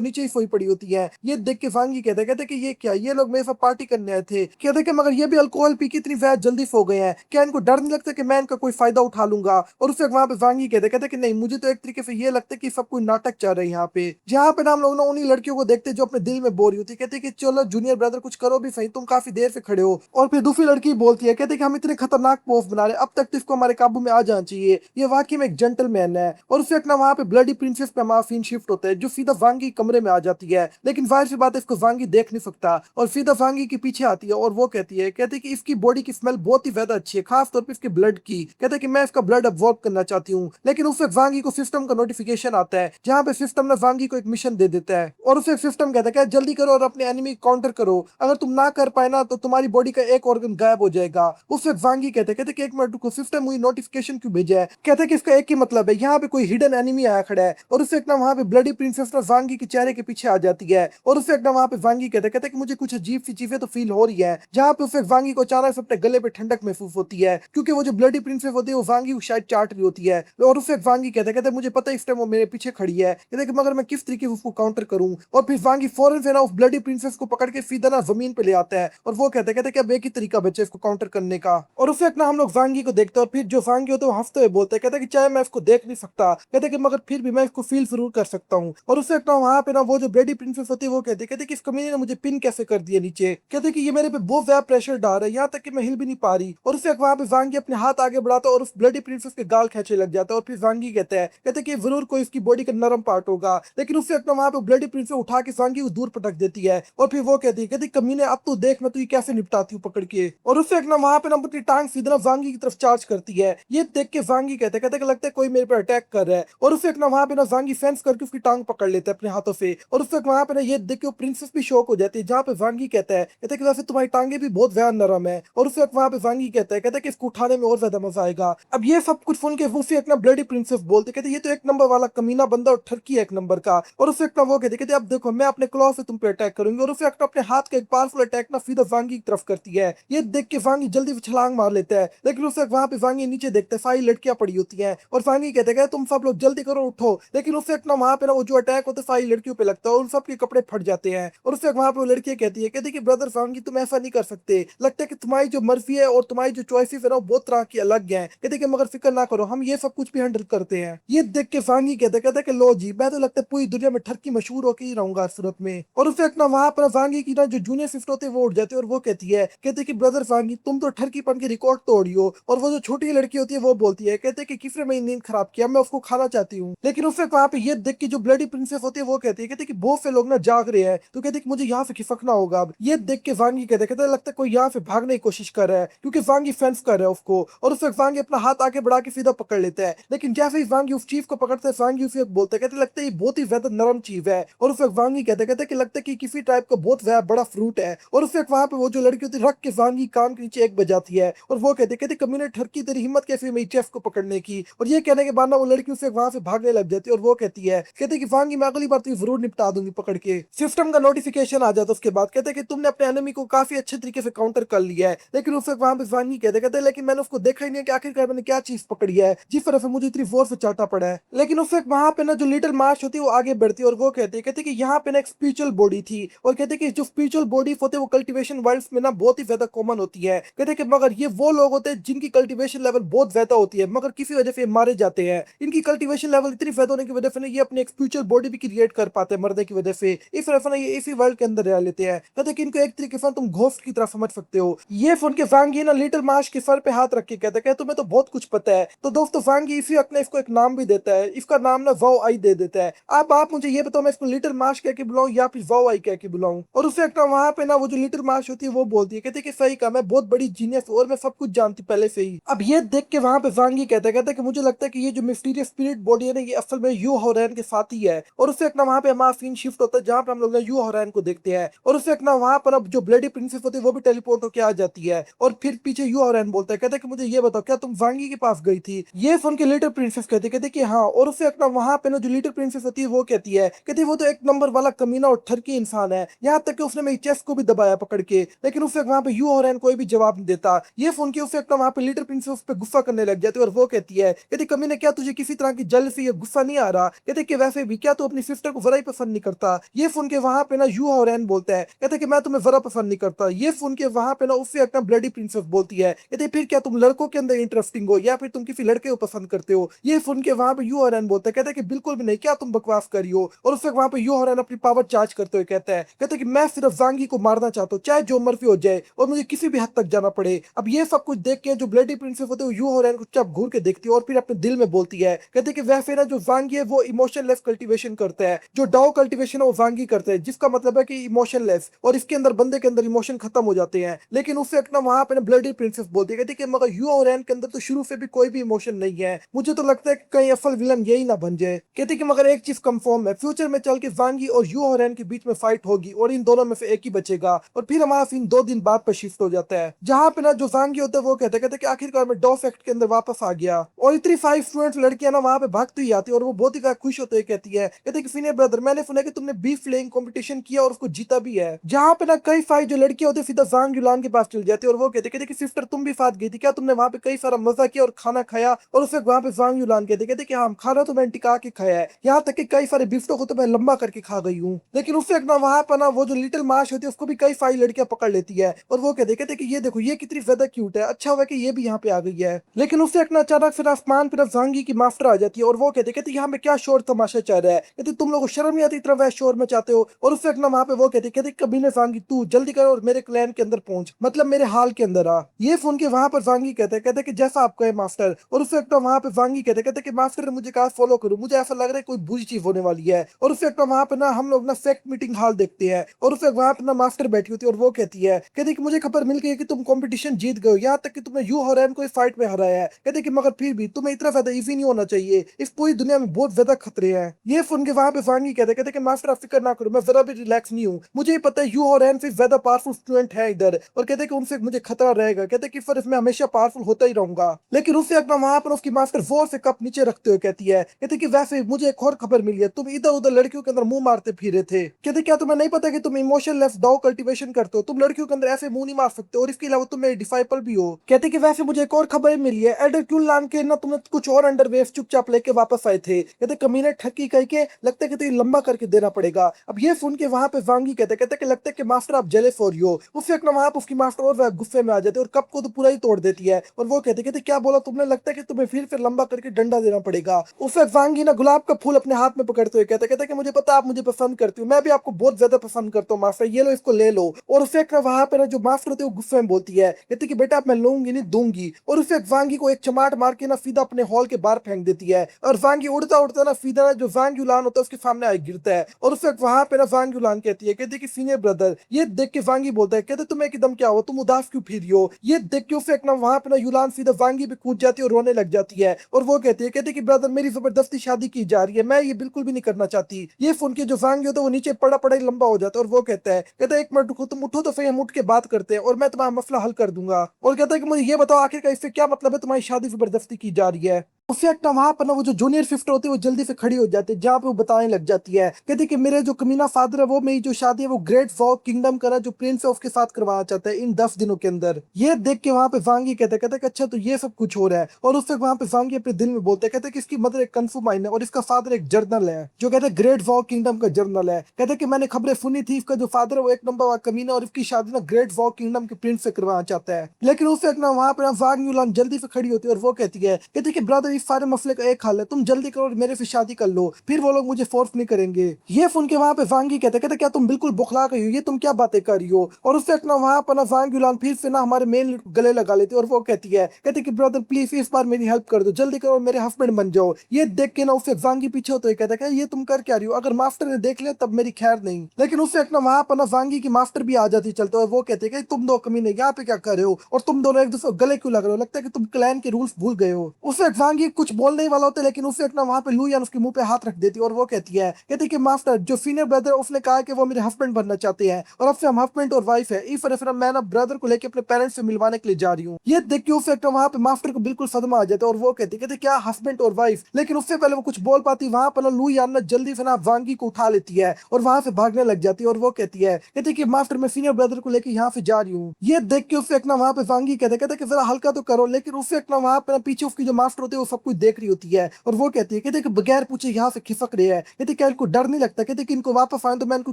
नीचे ही सोई पड़ी होती है। ये देख के वांगी कहते कि ये क्या, ये लोग मेरे साथ पार्टी करने आए थे। कहते कि मगर ये भी अल्कोहल पी के इतनी ज्यादा जल्दी सो गए हैं, क्या इनको डर नहीं लगता कि मैं इनका कोई फायदा उठा लूंगा। और उससे वहां पे वांगी कहते कि नहीं, मुझे तो एक तरीके से ये लगता है कि सब कोई नाटक चल रहा है यहाँ पे। जहाँ पे ना हम लोग ना उन्हीं लड़कियों को देखते जो अपने दिल में बोर होती, कहते कि चलो जूनियर ब्रदर कुछ करो भी सही, तुम काफी देर से खड़े हो। और फिर दूसरी लड़की बोलती है, कहते कि हम इतने खतरनाक पोफ बना रहे, अब तक तो इसको हमारे काबू में आ जाना चाहिए, ये वाकई में एक जेंटलमैन है। और उससे ना वहां पे ब्लडी प्रिंसेस पे हमारा सीन शिफ्ट होता है, जो सीधा वांगी कमरे में आ जाती है। लेकिन जाहिर सी बात है इसको वांगी देख नहीं सकता, और सीधा वांगी के पीछे आती है और वो कहती है कि इसकी बॉडी की स्मेल बहुत ही ज्यादा अच्छी है, खास तौर पर इसके ब्लड की। कहते कि मैं इसका ब्लड अब्जॉर्ब करना चाहती हूँ। लेकिन उससे वांगी को सिस्टम का नोटिफिकेशन आता है, जहाँ पे सिस्टम ने वांगी को एक मिशन दे देता है, और उसे सिस्टम कहता है जल्दी करो और अपने एनिमी काउंटर करो, अगर तुम ना कर पाए ना तो तुम्हारी बॉडी का एक ऑर्गन गायब हो जाएगा। उससे वांगी कहते कि एक मिनट रुको, सिस्टम मुझे नोटिफिकेशन क्यों भेजा है। कहते कि इसका एक ही मतलब है, यहाँ पे कोई हिडन एनिमी आया खड़ा है। और उससे एक ना वहां पे ब्लडी प्रिंसेस ना वांगी के चेहरे के पीछे आ जाती है, और उससे एक ना वहां पे वांगी कहते कि मुझे कुछ अजीब सी चीजें तो फील हो रही है। जहाँ पे उसे वांगी को अचानक से अपने गले पे ठंडक महसूस होती है, क्योंकि वो जो ब्लडी प्रिंसेस होती है वो वांगी को शायद चाट रही होती है। और उससे वांगी कहते मुझे पता है इस टाइम वो मेरे पीछे खड़ी है, कहते कि मगर मैं किस तरीके से उसको काउंटर करूं। और फिर वांगी फौरन से ना उस ब्लडी प्रिंसेस को पकड़ के सीधा ना जमीन पे ले आता है, और वो कहते कि अब एक ही तरीका बचा इसको काउंटर करने का। और उससे एक ना हम लोग वांगी को देखते हैं, और फिर जो वांगी होते हैं वो हंसते हुए बोलते हैं, कहते कि चाहे मैं इसको देख नहीं सकता, कहते कि मगर फिर भी मैं इसको फील जरूर कर सकता हूँ। और उससे एक ना वहां पे ना वो जो ब्लडी प्रिंसेस होती है वो कहते कि इस कमीने ने मुझे पिन कैसे कर दिया नीचे, कहते कि ये मेरे पे बहुत ज्यादा प्रेशर डाल रहा है, यहाँ तक कि मैं हिल भी नहीं पा रही। और उससे वहां पे वांगी अपने हाथ आगे बढ़ाता है और उस ब्लडी प्रिंसेस के गाल खींचने लग जाता है। और फिर वांगी कहते कि जरूर कोई इसकी बॉडी का नरम पार्ट होगा। लेकिन उससे एक ना वहां पे ब्लडी प्रिंसेस उठा के वांगी को दूर पटक देती है, और फिर वो कहती कमीने अब तू देख मैं तुझे कैसे निपटाती हूँ पकड़ के। और उससे एक ना वहां पे ना अपनी टांग सीधा वांगी की तरफ चार्ज करती है। ये देख के वांगी कहते कि लगता है कोई मेरे पर अटैक कर रहा है। और उससे एक ना वहां पे ना वांगी फेंस करके उसकी टांग पकड़ लेता है अपने हाथों से। और उससे वहां पे ना ये देख के प्रिंसेस भी शौक हो जाती है, जहाँ पे वांगी कहते कि वैसे तुम्हारी टांगे भी बहुत ज्यादा नरम है। और उससे वहां पे वांगी कहते कि इसको उठाने में और ज्यादा मजा आएगा। अब ये सब कुछ सुन के वूफी एक ना ब्लडी प्रिंसेस बोलते कहते ये तो एक नंबर वाला कमीना बंदा और ठरकी है एक नंबर का। और उससे एक ना वो कहते अब देखो मैं अपने क्लॉ से तुम पे अटैक करूंगी। और उससे एक ना अपने हाथ का एक पावरफुल अटैक ना सीधा वांगी की तरफ करती है। ये देख के वांगी जल्दी से छलांग मार लेता है, लेकिन उससे वहां पे वांगी नीचे देखते हैं सारी लड़कियां पड़ी होती हैं, और वांगी कहते हैं तुम सब लोग जल्दी करो उठो। लेकिन उससे एक ना वहां पे ना वो जो अटैक होता है सारी लड़कियों पे लगता है, और उन सबके कपड़े फट जाते हैं। और उससे वहां पे वो लड़कियां कहती कि ब्रदर वांगी तुम ऐसा नहीं कर सकते, लगता है कि तुम्हारी जो मर्जी है और तुम्हारी जो चॉइसेस है ना बहुत तरह की अलग है। कहते कि मगर फिक्र ना करो, हम ये सब कुछ भी हैंडल करते हैं। ये देख के वांगी कहते कि लो जी, मैं तो लगता है पूरी दुनिया में ठरकी मशहूर होकर ही रहूंगा सूरत में। और उससे एक ना वहां पर वांगी की ना जो जूनियर सिस्टर होते हैं वो उठ जाते हैं, और वो कहते कि ब्रदर वांगी तुम तो ठरकी पन के रिकॉर्ड तोड़ी हो। और वो जो छोटी लड़की होती है वो बोलती है, कहते कि किसने मेरी नींद खराब किया, मैं उसको खाना चाहती हूँ। लेकिन उससे वहां पे ये देख के जो ब्लडी प्रिंसेस होती है वो कहती है कि बहुत से लोग ना जाग रहे हैं, तो कहते कि मुझे यहाँ से खिसकना होगा। अब ये देख के वांगी कहते लगता है कोई यहाँ से भागने की कोशिश कर रहा है, क्योंकि वांगी फेंस कर रहा है उसको। और उससे वांगी अपना हाथ आगे बढ़ा के सीधा पकड़ लेता है, लेकिन जैसे ही वांगी उस चीज को पकड़ता है वांगी उसे बोलते कहते लगता है ये बहुत ही ज्यादा नरम चीज है। और उससे वांगी कहते कि लगता है कि किसी टाइप का बहुत ज्यादा बड़ा फ्रूट है। और उससे वहां पे वो जो लड़की होती है रख के वांगी कान के नीचे एक बजाती है, और वो कहते कमीने ठरकी तेरी हिम्मत कैसे हुई मेरी चेस्ट को पकड़ने की। और ये कहने के बाद ना वो लड़की उससे वहां से भागने लग जाती है, और वो कहती है कि वांगी मैं अगली बार तुझे जरूर निपटा दूंगी पकड़ के। सिस्टम का नोटिफिकेशन आ जाता है उसके बाद, कहते कि तुमने अपने एनिमी को काफी अच्छे तरीके से काउंटर कर लिया है। लेकिन उससे वहां पे वांगी कहते लेकिन मैंने उसको देखा ही नहीं कि आखिरकार मैंने क्या चीज पकड़ी है जिस तरह से मुझे इतनी जोर से चाटा पड़ा है। लेकिन उससे वहां पे ना जो लिटिल मार्च होती है वो आगे बढ़ती है, और वो कहते कि यहाँ पे ना एक स्पिरिचुअल बॉडी थी, और कहते कि जो स्पिरिचुअल बॉडी होते हैं वो कल्टीवेशन वर्ल्ड्स में ना बहुत ही ज्यादा कॉमन होती है। कहते कि मगर ये वो लोग होते हैं जिनकी कल्टीवेशन लेवल बहुत ज्यादा होती है, मगर किसी वजह से मारे जाते हैं। इनकी कल्टीवेशन लेवल इतनी ज्यादा होने की वजह से ना ये अपनी एक स्पिरिचुअल बॉडी भी क्रिएट कर पाते हैं मरने की वजह से। इस तरह से ना ये इसी वर्ल्ड के अंदर रह लेते हैं। कहते कि इनको एक तरीके से तुम घोस्ट की तरह समझ सकते हो। ये सुन के वांगी ना लिटिल मार्च के सर पे हाथ रख के कहते तुम्हें तो बहुत कुछ पता है। तो दोस्तों वांगी इसी वक्त ने इसको एक नाम भी देता है, इसका नाम ना वाओ आई दे देता है। अब आप मुझे ये बताओ मैं इसको लिटिल मार्च कह के बुलाऊं या फिर वाओ आई कह के बुलाऊं। और उससे एक ना वहां पे ना वो जो लिटिल मार्च होती है वो बोलती है, कहते कि सही कहा, मैं बहुत बड़ी जीनियस हूं और मैं सब कुछ जानती पहले से ही। अब ये देख के वहां पे वांगी कहते कि मुझे लगता है कि ये जो मिस्टीरियस स्पिरिट बॉडी है ना ये असल में यू होरैन के साथ ही है। और उससे एक ना वहां पे हमारा सीन शिफ्ट होता है जहां पे हम लोग यू होरैन को देखते हैं। और उससे एक ना वहां पर अब जो ब्लडी प्रिंसेस होती है वो भी टेलीपोर्ट होकर आ जाती है, और फिर पीछे यू होरैन बोलता है, कहता है कि मुझे ये बताओ क्या तुम वांगी के पास गई थी। ये सुन के लिटिल प्रिंसेस कहते कि हाँ। और उससे एक ना वहां पे ना जो लिटिल प्रिंसेस होती है वो कहती है वो तो एक नंबर वाला कमीना और ठरकी इंसान है, यहाँ तक कि उसने मेरी चेस्ट को भी दबाया पकड़ के। लेकिन उससे वहां पे यू होरैन कोई भी जवाब नहीं देता। ये सुन के उससे एक ना वहां पे लिटिल प्रिंसेस पे गुस्सा करने लग जाती है और वो कहती कमीने क्या तुझे किसी तरह की जेलसी या गुस्सा नहीं आ रहा? कहते कि वैसे भी क्या तू अपनी सिस्टर को जरा ही पसंद नहीं करता? ये सुन के वहां पे ना यू और रैन बोलता है, कहते कि मैं तुम्हें जरा पसंद नहीं करता। ये सुन के वहां पे ना उससे एक ब्लडी प्रिंसेस बोलती है, कहते फिर क्या तुम लड़कों के अंदर इंटरेस्टिंग हो या फिर तुम किसी लड़के को पसंद करते हो? ये सुन के वहां पे यू और रैन बोलता है, कहते कि बिल्कुल भी नहीं, क्या तुम बकवास कर रही हो? और उससे वहां पे यू और रैन अपनी पावर चार्ज करते हुए कहते कि मैं सिर्फ जांगी को मारना चाहता हूँ, चाहे जो मर्जी हो जाए और मुझे किसी भी हद तक जाना पड़े। अब ये सब कुछ देख के जो ब्लडी प्रिंसेस होते हैं यू और रैन को चुपचाप घूर के देखती है और फिर अपने दिल में बोलती है, कहते कि वह फिर जो जांगी है वो इमोशनलेस कल्टीवेशन करता है, जो डाओ कल्टीवेशन है वो जांगी करता है, जिसका मतलब है कि इमोशनलेस, और इसके अंदर बंदे के अंदर इमोशन खत्म हो जाते हैं। लेकिन उससे एक ना वहां पे ना ब्लडी प्रिंसेस बोलती है, कहती कि मगर यू और रैन के अंदर तो शुरू से भी कोई भी इमोशन नहीं है, मुझे तो लगता है कि कहीं असल विलन यही ना बन जाए। कहती कि मगर एक चीज कंफर्म है, फ्यूचर में चल के जांगी और यू और रैन के बीच में फाइट होगी और इन दोनों में से एक ही बचेगा। और फिर हमारा सीन 2 दिन बाद पर शिफ्ट हो जाता है, जहां पे ना जो जांगी होता है वो कहते कि आखिरकार मैं डॉ फैक्ट के अंदर वापस आ गया। और इतनी 5 स्टूडेंट लड़कियां ना वहां पे भागती ही आती है और वो बहुत ही खुश होते हुए कहती है कि सीनियर ब्रदर मैंने सुना कि तुमने बीफ फ्लेइंग कंपटीशन किया और उसको जीता भी है। जहां पे ना कई 5 जो लड़कियां होती है सीधा जांग युलान के पास चल जाती है और वो कहते कि सिस्टर तुम भी साथ गई थी क्या? तुमने वहां पे कई सारा मजा किया और खाना खाया? और उससे वहां पे जांग युलान कहते कि हाँ खाना तो मैंने टिका के खाया है, यहाँ तक कि कई सारे बिफ्टो को तो मैं लंबा करके खा गई हूँ। लेकिन उससे एक ना वहां पर ना वो जो लिटिल मार्श होती है उसको भी कई 5 लड़कियां पकड़ लेती है और वो कहते कि ये देखो ये कितनी ज्यादा क्यूट है, अच्छा हुआ कि ये भी यहाँ पे आ गई है। लेकिन उससे एक ना अचानक फिर आसमान पर जांगी की मास्टर आ जाती है और वो कहते यहाँ पे क्या शोर तमाशा चल रहा है? कहते तुम लोगों को शर्म नहीं आती इतना वह शोर मचाते हो? और उससे एक ना वहां पे वो कहते कमीने जांगी तू जल्दी करो और मेरे क्लैन के अंदर पहुंच, मतलब मेरे हाल के अंदर आ। ये सुन के वहां पर जांगी कहते कि जैसा आप कहे मास्टर। और उससे एक ना वहां पे जांगी कहते कि मास्टर ने मुझे कहा फॉलो करो, मुझे ऐसा लग रहा है कोई बुरी चीज होने वाली है। और उससे एक ना वहां पे ना हम लोग ना फैक्ट मीटिंग हॉल देखते हैं और उससे वहां पे ना मास्टर बैठी होती है और वो कहती कि मुझे खबर मिल गई है कि तुम कंपटीशन जीत गए हो, यहाँ तक कि तुमने यू हरैन को फाइट में हराया है। कहते कि मगर फिर भी तुम्हें इतना ज्यादा इजी नहीं होना चाहिए, इस पूरी दुनिया में बहुत ज्यादा खतरे हैं। ये सुन के वहां पे जांगी कहते कि मास्टर आप फिक्र ना करो, मैं जरा भी रिलैक्स नहीं हूँ, मुझे ही पता है यू और रैन से ज्यादा पावरफुल स्टूडेंट है इधर। और कहते कि उनसे मुझे खतरा रहेगा, कहते कि फिर मैं हमेशा पावरफुल होता ही रहूंगा। लेकिन उससे अपना वहां पर उसकी मास्टर जोर से कप नीचे रखते हुए कहती कि वैसे मुझे एक और खबर मिली है, तुम इधर उधर लड़कियों के अंदर मुंह मारते फिरे थे। कहते क्या तुम्हें नहीं पता कि तुम इमोशन लेस डाउ कल्टीवेशन करते हो, तुम लड़कियों के अंदर ऐसे मुंह नहीं मार सकते और इसके अलावा तुम मेरे डिसाइपल भी हो। कहते कि वैसे मुझे एक और खबर मिली है, एल्डर क्यूलान के ना तुमने कुछ और अंडरवेयर चुपचाप लेके वापस आए थे। कहते कमीने ठगी करके लगता है कि तो लंबा करके देना पड़ेगा। अब ये सुन के वहां पे वांगी कहते कि लगता है कि मास्टर आप जेलस हो रही हो। उससे एक ना वहां पे उसकी मास्टर और वह गुस्से में आ जाते और कप को तो पूरा ही तोड़ देती है और वो कहते क्या बोला तुमने? लगता है कि तुम्हें फिर लंबा करके डंडा देना पड़ेगा। उससे वांगी ना गुलाब का फूल अपने हाथ में पकड़ते हुए कहते कि मुझे पता आप मुझे पसंद करती हो, मैं भी आपको बहुत ज्यादा पसंद करता हूँ मास्टर, ये लो इसको ले लो। और उससे एक ना वहां पे ना जो मास्टर होते हैं वो गुस्से में बोलती है, कहती कि बेटा मैं लूंगी नहीं दूंगी। और उससे वांगी को एक चमाट मार के ना सीधा अपने हॉल के बाहर फेंक देती है और वांगी उड़ता उड़ता ना सीधा ना जो वांग युलान होता है उसके सामने आ गिरता है। और उससे वहां पे ना वांग युलान कहती है कि सीनियर ब्रदर। ये देख के वांगी बोलता है, कहते तुम एकदम क्या हो, तुम उदास क्यों फिर रही हो? ये देख के उससे एक ना वहां पे ना युलान सीधा वांगी पे कूद जाती है और रोने लग जाती है। और वो कहती है कि ब्रदर मेरी जबरदस्ती शादी की जा रही है, मैं ये बिल्कुल भी नहीं करना चाहती। ये सुन के जो वांगी होता है वो नीचे पड़ा पड़ा ही लंबा हो जाता है और वो कहता है एक मिनट रुको, तुम उठो तो सही, हम उठ के बात करते हैं और मैं तुम्हारा मसला हल कर दूंगा। और कहता है कि मुझे ये बताओ आखिरकार इससे क्या मतलब है, तुम्हारी शादी जबरदस्ती की जा रही है? उससे एक ना वहां पर ना वो जो जूनियर सिस्टर होती है वो जल्दी से खड़ी हो जाती है, जहाँ पे वो बताने लग जाती है, कहती कि मेरे जो कमीना फादर है वो मेरी जो शादी है वो ग्रेट वॉक किंगडम का ना जो प्रिंस है उसके साथ करवाना चाहता है इन 10 दिनों के अंदर। ये देख के वहां पे वांगी कहते कि अच्छा तो ये सब कुछ हो रहा है। और उससे वहां पे वांगी अपने दिल में बोलते कहते कि इसकी मदर एक कन्फू माइन है और इसका फादर एक जर्नल है जो कहते ग्रेट वॉक किंगडम का जर्नल है। कहते कि मैंने खबरें सुनी थी इसका जो फादर है वो एक नंबर कमीना और इसकी शादी ना ग्रेट वॉक किंगडम के प्रिंस से करवाना चाहता है। लेकिन उससे एक ना वहां पे वांग यूलान जल्दी से खड़ी होती है और वो कहती कि ब्रदर इस सारे मसले का हाल है, तुम जल्दी करो और मेरे से शादी कर लो, फिर वो लोग मुझे फोर्स नहीं करेंगे। ये सुन के वहां पे वांगी कहते क्या तुम बिल्कुल बुखला गई हो, ये तुम क्या बातें कर रही हो? और उससे ना वहां पर ना वांग युलान फिर से ना हमारे मेन गले लगा लेती है और वो कहती कि ब्रदर प्लीज इस बार मेरी हेल्प कर दो, जल्दी करो मेरे हस्बैंड बन जाओ। ये देख के ना उससे वांगी पीछे होते कहता है ये तुम कर क्या रही हो, अगर मास्टर ने देख लिया तब मेरी खैर नहीं। लेकिन उससे ना वहां पर ना वांगी की मास्टर भी आ जाती चलते हुए, वो कहते हैं तुम दो कमीने यहाँ पे क्या कर रहे हो और तुम दोनों एक दूसरे गले क्यों लग रहे हो, लगता है कि तुम क्लैन के रूल्स भूल गए हो। उससे वांगी कुछ बोलने ही वाला होता है, लेकिन उसे ना वहां पे लुयान उसके मुंह पे हाथ रख देती है और वो कहती है कि मास्टर, जो सीनियर ब्रदर उसने कहा कि वो मेरे हस्बैंड बनना चाहते हैं और अब से हम हस्बैंड और वाइफ है, इस वजह से मैं ना ब्रदर को लेकर अपने पेरेंट्स से मिलवाने के लिए जा रही हूँ। ये देख के उसे वहां पे मास्टर को बिल्कुल सदमा आ जाता है और वो कहती क्या हस्बैंड और वाइफ, लेकिन उससे पहले वो कुछ बोल पाती वहां पर ना लुयान ना जल्दी से ना वांगी को उठा लेती है और वहां से भागने लग जाती है और वो कहती है कि मास्टर, मैं सीनियर ब्रदर को लेकर यहाँ से जा रही हूँ। ये देख के उसे ना वहां पे वांगी कहते कि जरा हल्का तो करो, लेकिन उसे ना वहां पे पीछे उसकी जो मास्टर होते हैं वो सब कुछ देख रही होती है और वो कहती है कि बगैर पूछे यहाँ से खिसक रहे हैं, कहते क्या इनको डर नहीं लगता, कहते कि इनको वापस आए तो मैं इनको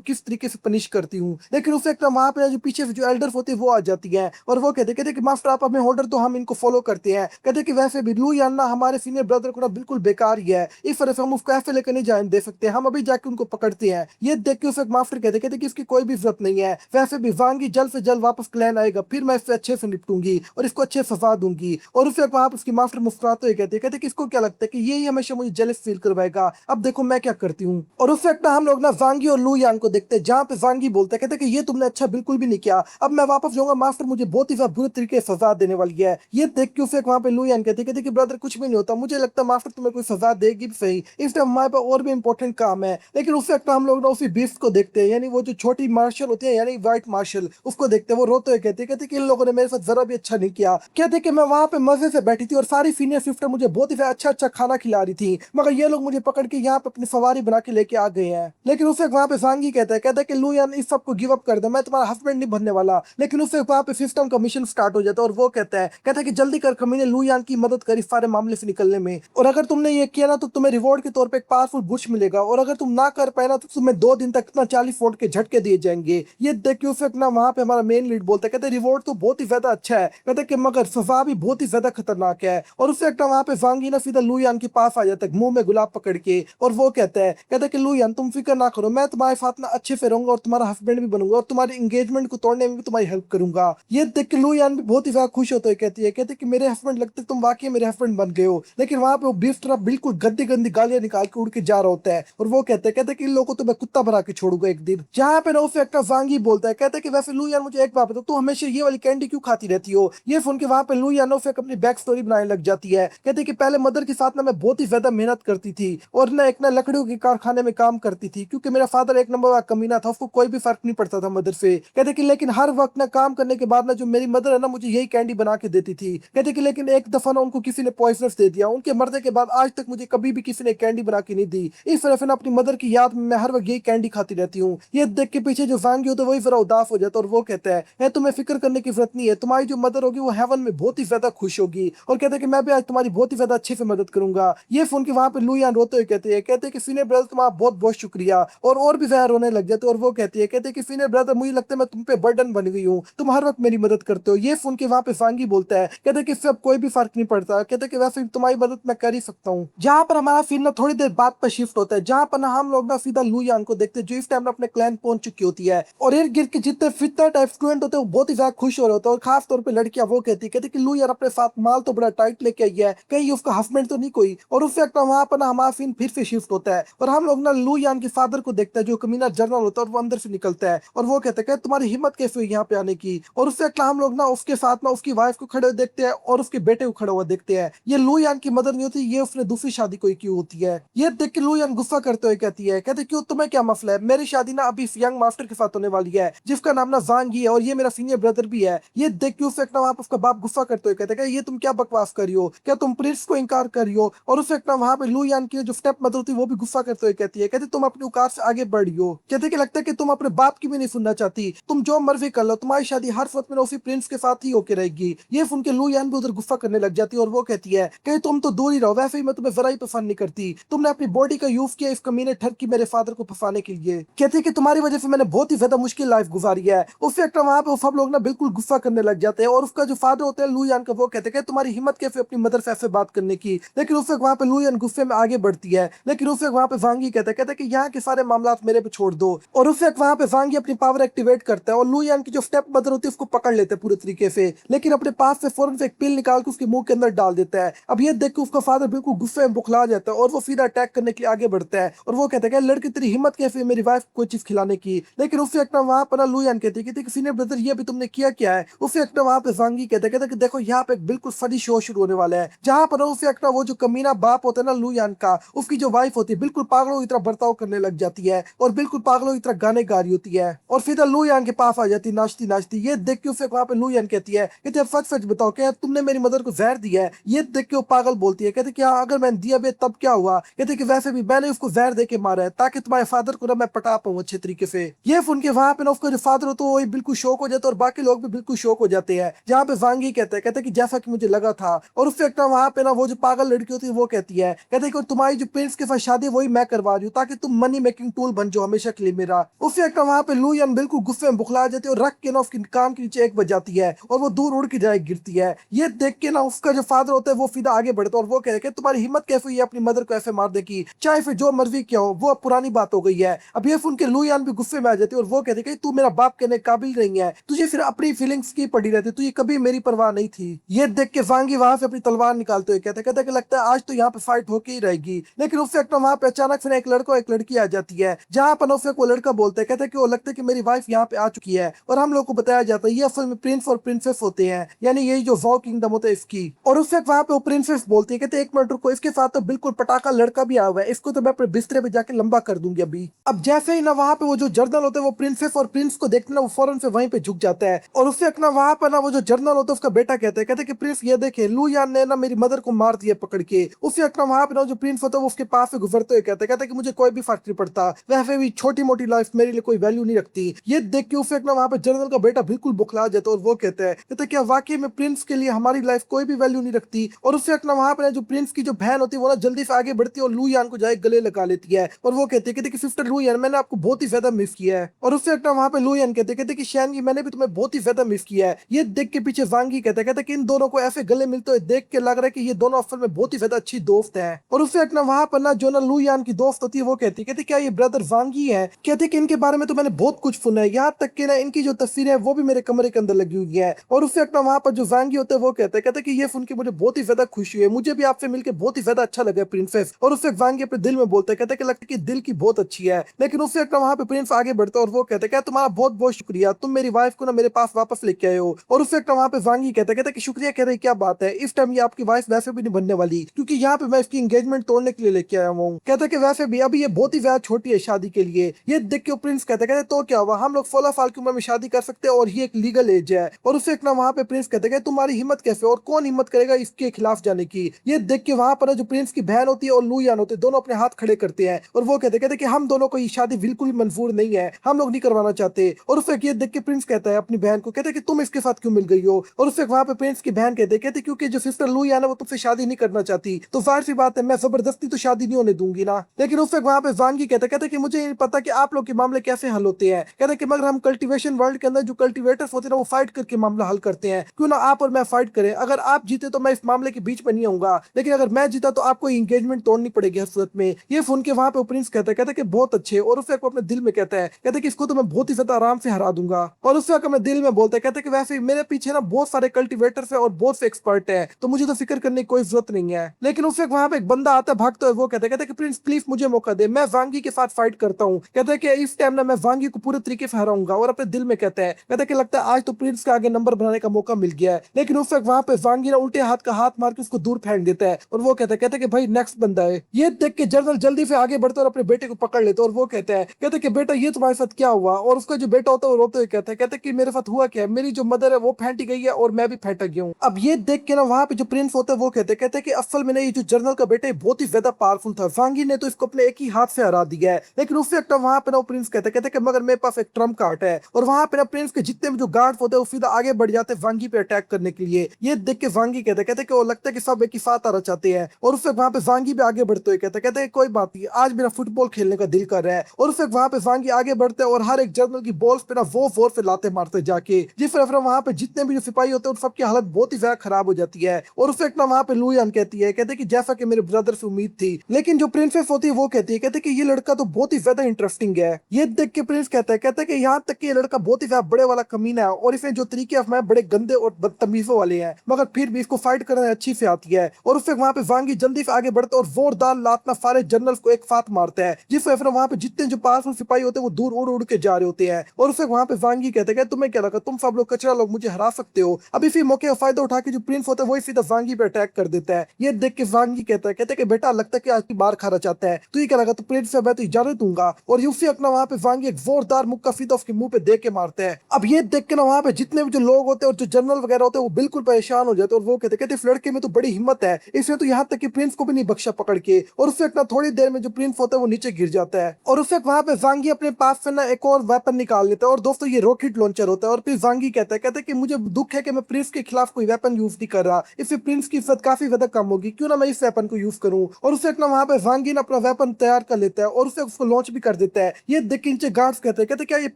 किस तरीके से पनिश करती हूँ। लेकिन उसे वहां पे जो पीछे जो एल्डर होते हैं वो आ जाती है और वो कहते कि मास्टर, आप हमें ऑर्डर तो हम इनको फॉलो करते हैं। कहते कि वैसे भी लुयान ना हमारे सीनियर ब्रदर को ना बिल्कुल बेकार ही है, इस तरह से हम उसको ऐसे लेकर नहीं जाने दे सकते, हम अभी जाके उनको पकड़ते हैं। ये देख के उसे मास्टर कहते कि इसकी कोई भी जरूरत नहीं है, वैसे भी वांगी जल्द से जल्द वापस क्लैन आएगा, फिर मैं इससे अच्छे से निपटूंगी और इसको अच्छे सजा दूंगी। और उसे वहां पर उसकी मास्टर मुस्कुराते हुए कहते कि इसको क्या लगता है कि यही हमेशा मुझे जेलस फील करवाएगा, अब देखो मैं क्या करती हूँ। और उस वक्त हम लोग ना वांगी और लुयान को देखते हैं, जहाँ पे वांगी बोलते हैं, कहते कि ये तुमने अच्छा बिल्कुल भी नहीं किया, अब मैं वापस जाऊंगा, मास्टर मुझे बहुत ही ज्यादा बुरे तरीके से सजा देने वाली है। ये देख के उसे वहां पे लुयान कहते कि ब्रदर कुछ भी नहीं होता, मुझे लगता है मास्टर तुम्हें कोई सजा देगी भी सही, इस टाइम हमारे पास और भी इंपॉर्टेंट काम है। लेकिन उस वक्त हम लोग ना उसी बीस्ट को देखते हैं, यानी वो जो छोटी मार्शल होती है यानी व्हाइट मार्शल, उसको देखते हैं। वो रोते हुए कहते कि इन लोगों ने मेरे साथ जरा भी अच्छा नहीं किया। कहते कि मैं वहां पे मजे से बैठी थी और सारी सीनियर सिस्टर मुझे बहुत ही अच्छा अच्छा खाना खिला रही थी, मगर ये लोग मुझे पकड़ के यहाँ पे अपनी सवारी बना के लेके आ गए हैं। लेकिन उसे वहां पे सांगी कहता है कि लुयान इस सब को गिव अप कर दे, मैं तुम्हारा हस्बैंड नहीं बनने वाला। लेकिन उसे वहां पे सिस्टम का मिशन स्टार्ट हो जाता है और वो कहता है कि जल्दी कर कमीने, लुयान की मदद कर इस सारे मामले से निकलने में, और अगर तुमने ये किया ना तो तुम्हें रिवॉर्ड के तौर पे एक पावरफुल बुश मिलेगा, और अगर तुम ना कर पाए ना तो तुम्हें 2 दिन तक इतना 40 वोल्ट के झटके दिए जाएंगे। ये देख के उसे ना वहां पे हमारा मेन लीड बोलता है, कहते रिवॉर्ड तो बहुत ही ज्यादा अच्छा है, कहते कि मगर सजा भी बहुत ही ज्यादा खतरनाक है। और उससे एक वहां पे वांगी ना सीधा लुयान के पास आ जाता है मुंह में गुलाब पकड़ के, और वो कहता है कि लुयान तुम फिक्र ना करो, मैं तुम्हारे साथ ना अच्छे से रहूंगा और तुम्हारा हस्बैंड भी बनूंगा और तुम्हारे एंगेजमेंट को तोड़ने में भी तुम्हारी हेल्प करूंगा। ये देख के लुयान भी बहुत ही ज्यादा खुश होता है, कहते कि मेरे हस्बैंड, लगता है तुम वाकई मेरे हस्बैंड बन गए हो। लेकिन वहां पे वो बीफ तरफ बिल्कुल गंदी गंदी गालियां निकाल के उड़ के जा रहा होता है और वो कहते कि इन लोगों को तो मैं कुत्ता बना के छोड़ूंगा एक दिन। जहाँ पे ना उसे एक वांगी बोलता है, कहता है कि वैसे लुयान मुझे एक बात बताओ, तू हमेशा ये वाली कैंडी क्यों खाती रहती हो। ये सुन के वहां पे लुयान उसे अपनी बैक स्टोरी बनाने लग जाती है, कहते कि पहले मदर के साथ ना मैं बहुत ही ज्यादा मेहनत करती थी और ना एक ना लकड़ियों के कारखाने में काम करती थी, क्योंकि मेरा फादर एक नंबर का कमीना था, उसको कोई भी फर्क नहीं पड़ता था मदर से। कहते कि लेकिन हर वक्त ना काम करने के बाद ना जो मेरी मदर है ना मुझे यही कैंडी बना के देती थी। कहते कि लेकिन एक दफा ना उनको किसी ने पॉइजनस दे दिया, उनके मरने के बाद आज तक मुझे कभी भी किसी ने कैंडी बना के नहीं दी। इस तरह से ना अपनी मदर की याद में मैं हर वक्त यही कैंडी खाती रहती हूँ। ये देख के पीछे जो वांगी होता है वही जरा उदास हो जाता है और वो कहता है तुम्हें फिक्र करने की जरूरत नहीं है, तुम्हारी जो मदर होगी वो हेवन में बहुत ही ज्यादा खुश होगी। और कहते हैं कि मैं भी आज तुम्हारी बहुत ही ज्यादा अच्छे से मदद करूंगा। ये सुन के वहां पे लुयान रोते हुए कहते हैं कि सीनियर ब्रदर तुम्हारा बहुत बहुत शुक्रिया, और भी ज्यादा रोने लग जाते और वो कहते हैं कि सीनियर ब्रदर मुझे लगता है मैं तुम पे बर्डन बन गई हूँ, तुम हर वक्त मेरी मदद करते हो। ये सुन के वहां पे वांगी बोलता है, कहते कि इससे अब कोई भी फर्क नहीं पड़ता, कहते कि वैसे तुम्हारी मदद मैं कर ही सकता हूँ। जहां पर हमारा सीन ना थोड़ी देर बाद पर शिफ्ट होता है, जहां पर ना हम लोग ना सीधा लुयान को देखते हैं जो इस टाइम अपने क्लैन पहुंच चुकी होती है, और इर्द गिर्द के जितने फितना टाइप स्टूडेंट होते हैं वो बहुत ही ज्यादा खुश हो रहे होते हैं, और खास तौर पर लड़कियां वो कहती कि लुयान अपने साथ माल तो बड़ा टाइट लेके आई है, कहीं उसका हस्बैंड तो नहीं कोई। और उससे वहां पर ना हमारा सीन फिर से शिफ्ट होता है और हम लोग ना लुयान के फादर को देखते हैं जो कमीना जनरल होता है, और वो अंदर से निकलता है और वो कहते हैं तुम्हारी हिम्मत कैसे हुई यहाँ पे आने की। और उससे हम लोग ना उसके साथ ना उसकी वाइफ को खड़े हुए देखते हैं और उसके बेटे को खड़ा हुआ देखते हैं। ये लुयान की मदर नहीं होती, ये उसने दूसरी शादी कोई की होती है। ये देख के लुयान गुस्सा करते हुए कहते क्यों, तुम्हें क्या मसला है, मेरी शादी ना अभी यंग मास्टर के साथ होने वाली है जिसका नाम ना वांगी है और ये मेरा सीनियर ब्रदर भी है। ये देख के उसे वहां पर उसका बाप गुस्सा करते हुए कहते हैं ये तुम क्या बकवास कर रही हो, क्या तुम प्रिंस को इनकार कर रही हो। और उसे वहां पे लुयान की जो स्टेप मदर होती है वो भी गुस्सा करते हुए कहती तुम अपनी औकात से आगे बढ़ रही हो, कहते कि लगता है कि तुम अपने बाप की भी नहीं सुनना चाहती, तुम जो मर्जी कर लो, तुम्हारी शादी हर वक्त में उसी प्रिंस के साथ ही होके रहेगी। ये सुन के लुयान भी उधर गुस्सा करने लग जाती है और वो कहती है कि तुम तो दूर ही रहो, वैसे ही मैं तुम्हें जरा ही पसंद नहीं करती, तुमने अपनी बॉडी का यूज किया इस कमीने ठग की मेरे फादर को फंसाने के लिए, कहती कि तुम्हारी वजह से मैंने बहुत ही ज्यादा मुश्किल लाइफ गुजारी है। उससे वहां पे सब लोग ना बिल्कुल गुस्सा करने लग जाते हैं और उसका जो फादर होता है लुयान का, वो कहते हैं तुम्हारी हिम्मत कैसे अपनी मदर से ऐसे बात करने की। लेकिन उससे वहां पे लुयान गुस्से में आगे बढ़ती है, लेकिन उससे वहां पे वांगी कहता है कि यहाँ के सारे मामला मेरे पे छोड़ दो। और उससे वहां पे वांगी अपनी पावर एक्टिवेट करता है और लुयान की जो स्टेप मदर होती है उसको पकड़ लेते हैं पूरे तरीके से, लेकिन अपने पास से फौरन से एक पिल निकाल के उसके मुंह के अंदर डाल देता है। अब ये देख के उसका फादर बिल्कुल गुस्से में बुखला जाता है और वो सीधा अटैक करने के लिए आगे बढ़ता है और वो कहता है लड़की तेरी हिम्मत कैसे मेरी वाइफ को कोई चीज खिलाने की। लेकिन उससे वहां पर लुयान कहती है कि सीनियर ब्रदर ये भी तुमने किया क्या है। उससे वहां पे वांगी कहता है कि देखो यहाँ पे एक बिल्कुल फनी शो शुरू होने वाला है जहां पर पर उसे एक वो जो कमीना बाप होता है ना लू यान का, उसकी जो वाइफ होती है बिल्कुल पागलों की तरह बर्ताव करने लग जाती है और बिल्कुल पागलों की तरह गाने गा रही होती है। और फिर लू यान के पास आ जाती है नाचती नाचती। ये देख के उसे वहां पे लू यान कहती है, कहते सच सच बताओ क्या तुमने मेरी मदर को जहर दिया है? ये देख के वो पागल बोलती है, कहते क्या अगर मैंने दिया बे तब क्या हुआ? कहते कि वैसे भी मैंने उसको जहर दे के मारा है ताकि तुम्हारे फादर को ना मैं पटा पाऊं अच्छे तरीके से। ये सुन के वहां पे ना उसका जो फादर होता है वो बिल्कुल शौक हो जाता है और बाकी लोग भी बिल्कुल शौक हो जाते हैं। जहाँ पे वांगी कहते हैं कि जैसा कि मुझे लगा था। और उससे एक वहां पे ना वो जो पागल लड़की होती है वो कहती है, कहते हैं कि तुम्हारी जो प्रिंस के साथ शादी वही मैं करवा रही हूँ ताकि तुम मनी मेकिंग टूल बन जाओ हमेशा के लिए मेरा। उससे एक वहां पे लू यान बिल्कुल गुस्से में बुखला जाती है और रख के ना उसकी कान के नीचे एक बज जाती है और वो दूर उड़ के जाए गिरती है। ये देख के ना उसका जो फादर होता है वो सीधा आगे बढ़ता है और वो कहते हैं तुम्हारी हिम्मत कैसे हुई है अपनी मदर को ऐसे मारने की? चाहे फिर जो मर्जी क्या हो वो अब पुरानी बात हो गई है। अब ये सुन के लू यान भी गुस्से में आ जाती है और वो कहते कि तू मेरा बाप कहने काबिल नहीं है, तुझे फिर अपनी फीलिंग्स की पड़ी रहती, तुझे कभी मेरी परवाह नहीं थी। ये देख के वांगी वहां से अपनी तलवार निकालते हुए कहते कि लगता है आज तो यहाँ पे फाइट होके ही रहेगी। लेकिन उस वक्त वहां पे अचानक से एक लड़का एक लड़की आ जाती है। जहां पर उस वक्त वो लड़का बोलता है, कहता है कि वो लगता है कि मेरी वाइफ यहाँ पे आ चुकी है। और हम लोग को बताया जाता है ये असल में प्रिंस और प्रिंसेस होते हैं, यानी यही जो वॉ किंगडम होता है इसकी। और उस वक्त वहां पे वो प्रिंसेस बोलती है, कहते एक मिनट रुको, इसके साथ तो बिल्कुल पटाखा लड़का भी आया हुआ है, इसको तो मैं अपने बिस्तरे पे जाके लंबा कर दूंगी अभी। अब जैसे ही ना वहां पे वो जो जर्नल होते हैं वो प्रिंसेस और प्रिंस को देखते ना वो फौरन से वहीं पे झुक जाता है। और उससे एक ना वहां पर ना वो जो जर्नल होता है उसका बेटा कहते हैं कि प्रिंस ये देखे लू यान ने ना मेरी मदर को मार दिया पकड़ के। उससे एक ना वहां पे ना जो प्रिंस होता है वो उसके पास से गुजरते हुए कहते हैं कि मुझे कोई भी फर्क नहीं पड़ता, वैसे भी छोटी मोटी लाइफ मेरे लिए कोई वैल्यू नहीं रखती। ये देख के उससे एक ना वहां पे जनरल का बेटा बिल्कुल बुखला जाता है और वो कहते क्या वाकई में प्रिंस के लिए हमारी लाइफ कोई भी वैल्यू नहीं रखती? और उससे एक ना वहां पे जो प्रिंस की जो बहन होती है वो ना जल्दी से आगे बढ़ती है और लू यान को जाए गले लगा लेती है। और वो कहती है कि सिस्टर लू यान मैंने आपको बहुत ही ज्यादा मिस किया है। और उससे एक ना वहां पे लू यान कहते कि शैनगी मैंने भी तुम्हें बहुत ही ज्यादा मिस किया है। ये देख के पीछे वांगी कहते कि इन दोनों को ऐसे गले मिलते हुए देख के लग रहा है कि ये दोनों असल में बहुत ही ज्यादा अच्छी दोस्त है। और उससे एक ना वहां पर ना जो ना लू यान की दोस्त होती है वो कहती क्या ये ब्रदर वांगी है? कहते कि इनके बारे में तो मैंने बहुत कुछ सुना है, यहाँ तक कि ना इनकी जो तस्वीरें है वो भी मेरे कमरे के अंदर लगी हुई है। और उससे एक ना वहां पर जो वांगी होते हैं वो कहते कि ये सुन के मुझे बहुत ही ज्यादा खुशी है, मुझे भी आपसे मिलकर बहुत ही ज्यादा अच्छा लगा प्रिंसेस। और उससे वांगी अपने दिल में बोलता है, कहते कि लगता है कि दिल की बहुत अच्छी है। लेकिन उससे एक ना वहां पे प्रिंस आगे बढ़ता है और वो कहते क्या तुम्हारा बहुत बहुत शुक्रिया, तुम मेरी वाइफ को ना मेरे पास वापस लेके आए हो। और उससे एक ना वहां पे वांगी कहता कि शुक्रिया कह रही क्या बात है, इस टाइम ये आपकी वाइफ वैसे भी नहीं बनने वाली क्योंकि यहाँ पे मैं इसकी एंगेजमेंट तोड़ने के लिए लेके आया हूँ। कहता कि वैसे भी अभी ये बहुत ही ज्यादा छोटी है शादी के लिए। ये देख के प्रिंस कहते तो क्या हुआ, हम लोग 16 साल की उम्र में शादी कर सकते हैं और ये एक लीगल एज है। और उससे एक ना वहां पे प्रिंस कहते तुम्हारी हिम्मत कैसे, और कौन हिम्मत करेगा इसके खिलाफ जाने की? ये देख के वहां पर जो प्रिंस की बहन होती है और लू यान होते हैं दोनों अपने हाथ खड़े करते हैं और वो कहते कि हम दोनों को ये शादी बिल्कुल भी मंजूर नहीं है, हम लोग नहीं करवाना चाहते। और उससे ये देख के प्रिंस कहता है अपनी बहन को, कहते कि तुम इसके साथ क्यों मिल गई हो? और उससे वहां पे प्रिंस की बहन कहते क्योंकि जो सिस्टर लू यान है वो तुमसे शादी नहीं करना चाहती, तो जाहिर सी बात है मैं जबरदस्ती तो शादी नहीं होने दूंगी ना। लेकिन उससे वहां पे वांगी कहते कि मुझे नहीं पता कि आप लोग के मामले कैसे हल होते हैं। कहते कि मगर हम कल्टीवेशन वर्ल्ड के अंदर जो कल्टीवेटर्स होते हैं ना वो फाइट करके मामला हल करते हैं, क्यों ना आप और मैं फाइट करें? अगर आप जीते तो मैं इस मामले के बीच में नहीं आऊंगा, लेकिन अगर मैं जीता तो आपको एंगेजमेंट तोड़नी पड़ेगी हर सूरत में। ये सुन के वहां पे प्रिंस कहता है कि बहुत अच्छे। और उससे अपने दिल में कहते कि इसको तो मैं बहुत ही ज्यादा आराम से हरा दूंगा। और उससे अपने दिल में बोलता है, कहते कि वैसे मेरे पीछे ना बहुत सारे कल्टीवेटर्स है और बहुत से एक्सपर्ट है, तो मुझे तो फिक्र करने की कोई जरूरत नहीं है। लेकिन उससे वहां पे एक बंदा आता है भागते हुए, वो कहते कि प्रिंस प्लीज मुझे मौका दे, मैं वांगी के साथ फाइट करता हूँ। कहते हैं कि इस टाइम ना मैं वांगी को पूरे तरीके से हराऊंगा। और अपने दिल में कहते हैं कि लगता है आज तो प्रिंस के आगे नंबर बनाने का मौका मिल गया है। लेकिन उस वक्त वहां पे वांगी ना उल्टे हाथ का हाथ मार के उसको दूर फेंक देता है और वो कहते हैं कि भाई नेक्स्ट बंदा है। ये देख के जनरल जल्दी से आगे बढ़ते और अपने बेटे को पकड़ लेते और वो कहते कि बेटा ये तुम्हारे साथ क्या हुआ? और उसका जो बेटा होता है वो रोते हुए कहते कि मेरे साथ हुआ क्या है, मेरी जो मदर है वो फेंटी गई है और मैं भी फेंटा गया हूँ। अब ये देख के ना वहां पे जो प्रिंस होता है वो कहते कि असल में ये जो जनरल का बेटा है बहुत ही ज्यादा पावरफुल था, वांगी ने तो इसको अपने एक ही हाथ से हरा दिया है। लेकिन उससे एक वहां पे ना प्रिंस कहते कि मगर मेरे पास एक ट्रम्प कार्ड है। और वहां पे ना प्रिंस के जितने भी जो गार्ड होते हैं वो सीधा आगे बढ़ जाते हैं वांगी पे अटैक करने के लिए। ये देख के वांगी कहते कि वो लगता है कि सब एक ही साथ आना चाहते हैं। और उससे वहां पे वांगी भी आगे बढ़ते हुए कहते हैं कोई बात नहीं, आज मेरा फुटबॉल खेलने का दिल कर रहा है। और उससे वहां पे वांगी आगे बढ़ते हैं और हर एक जनरल की बॉल्स पे ना वो जोर से लाते मारते जाके, जिस तरह वहां पे जितने भी जो सिपाही होते हैं उन सबकी हालत बहुत ही ज्यादा खराब हो जाती है। और उससे ना वहां पे लू यान कहते कि जैसा कि मेरे ब्रदर से उम्मीद थी। लेकिन जो प्रिंसेस होती है वो कहते कि ये लड़का तो बहुत ही ज्यादा इंटरेस्टिंग है। ये देख के प्रिंस कहते कि यहाँ तक कि ये लड़का बहुत ही ज्यादा बड़े वाला कमीना है और इसमें जो तरीके अपनाए बड़े गंदे और बदतमीजों वाले हैं, मगर फिर भी इसको फाइट करना अच्छी से आती है। और उससे वहां पे वांगी जल्दी से आगे बढ़ता है और जोरदार लात ना सारे जनरल्स को एक साथ मारता है, जिससे फिर वहां पे जितने जो पावरफुल सिपाही होते हैं वो दूर उड़ उड़ के जा रहे होते हैं। और उससे वहां पे वांगी कहते हैं तुम्हें क्या लगा तुम सब लोग कचरा लोग मुझे हरा सकते हो? अभी फिर मौके का फायदा उठा के जो प्रिंस होता है वही सीधा वांगी पे अटैक अटैक कर देता है। ये देख के वांगी कहता है कि बेटा लगता है कि आज की बार खाना चाहता है, तू ही क्या लगा तो प्रिंस से मैं तो इजाजत दूंगा। और यूफी अपना वहां पे वांगी एक जोरदार मुक्का सीधा उसके मुंह पे दे के मारते हैं। अब ये देख के ना वहां पे जितने भी जो लोग होते हैं और जो जनरल वगैरह होते हैं वो बिल्कुल परेशान हो जाते हैं और वो कहते इस लड़के में तो बड़ी हिम्मत है, इसने तो यहाँ तक कि प्रिंस को भी नहीं बख्शा पकड़ के। और उससे ना थोड़ी देर में जो प्रिंस होता है वो नीचे गिर जाता है और उससे वहां पे वांगी अपने पास से ना एक और वेपन निकाल लेता है और दोस्तों ये रॉकेट लॉन्चर होता है। और फिर वांगी कहता है कि मुझे दुख है कि मैं प्रिंस के खिलाफ कोई वेपन यूज नहीं कर रहा, इससे प्रिंस की इज्जत काफी ज्यादा कम होगी, क्यों ना मैं इस वेपन को यूज करूं। और उससे ना वहां पे वांगी ने अपना वेपन तैयार कर लेता है और उसे उसको लॉन्च भी कर देता है। ये देख के नीचे गार्ड्स कहते क्या ये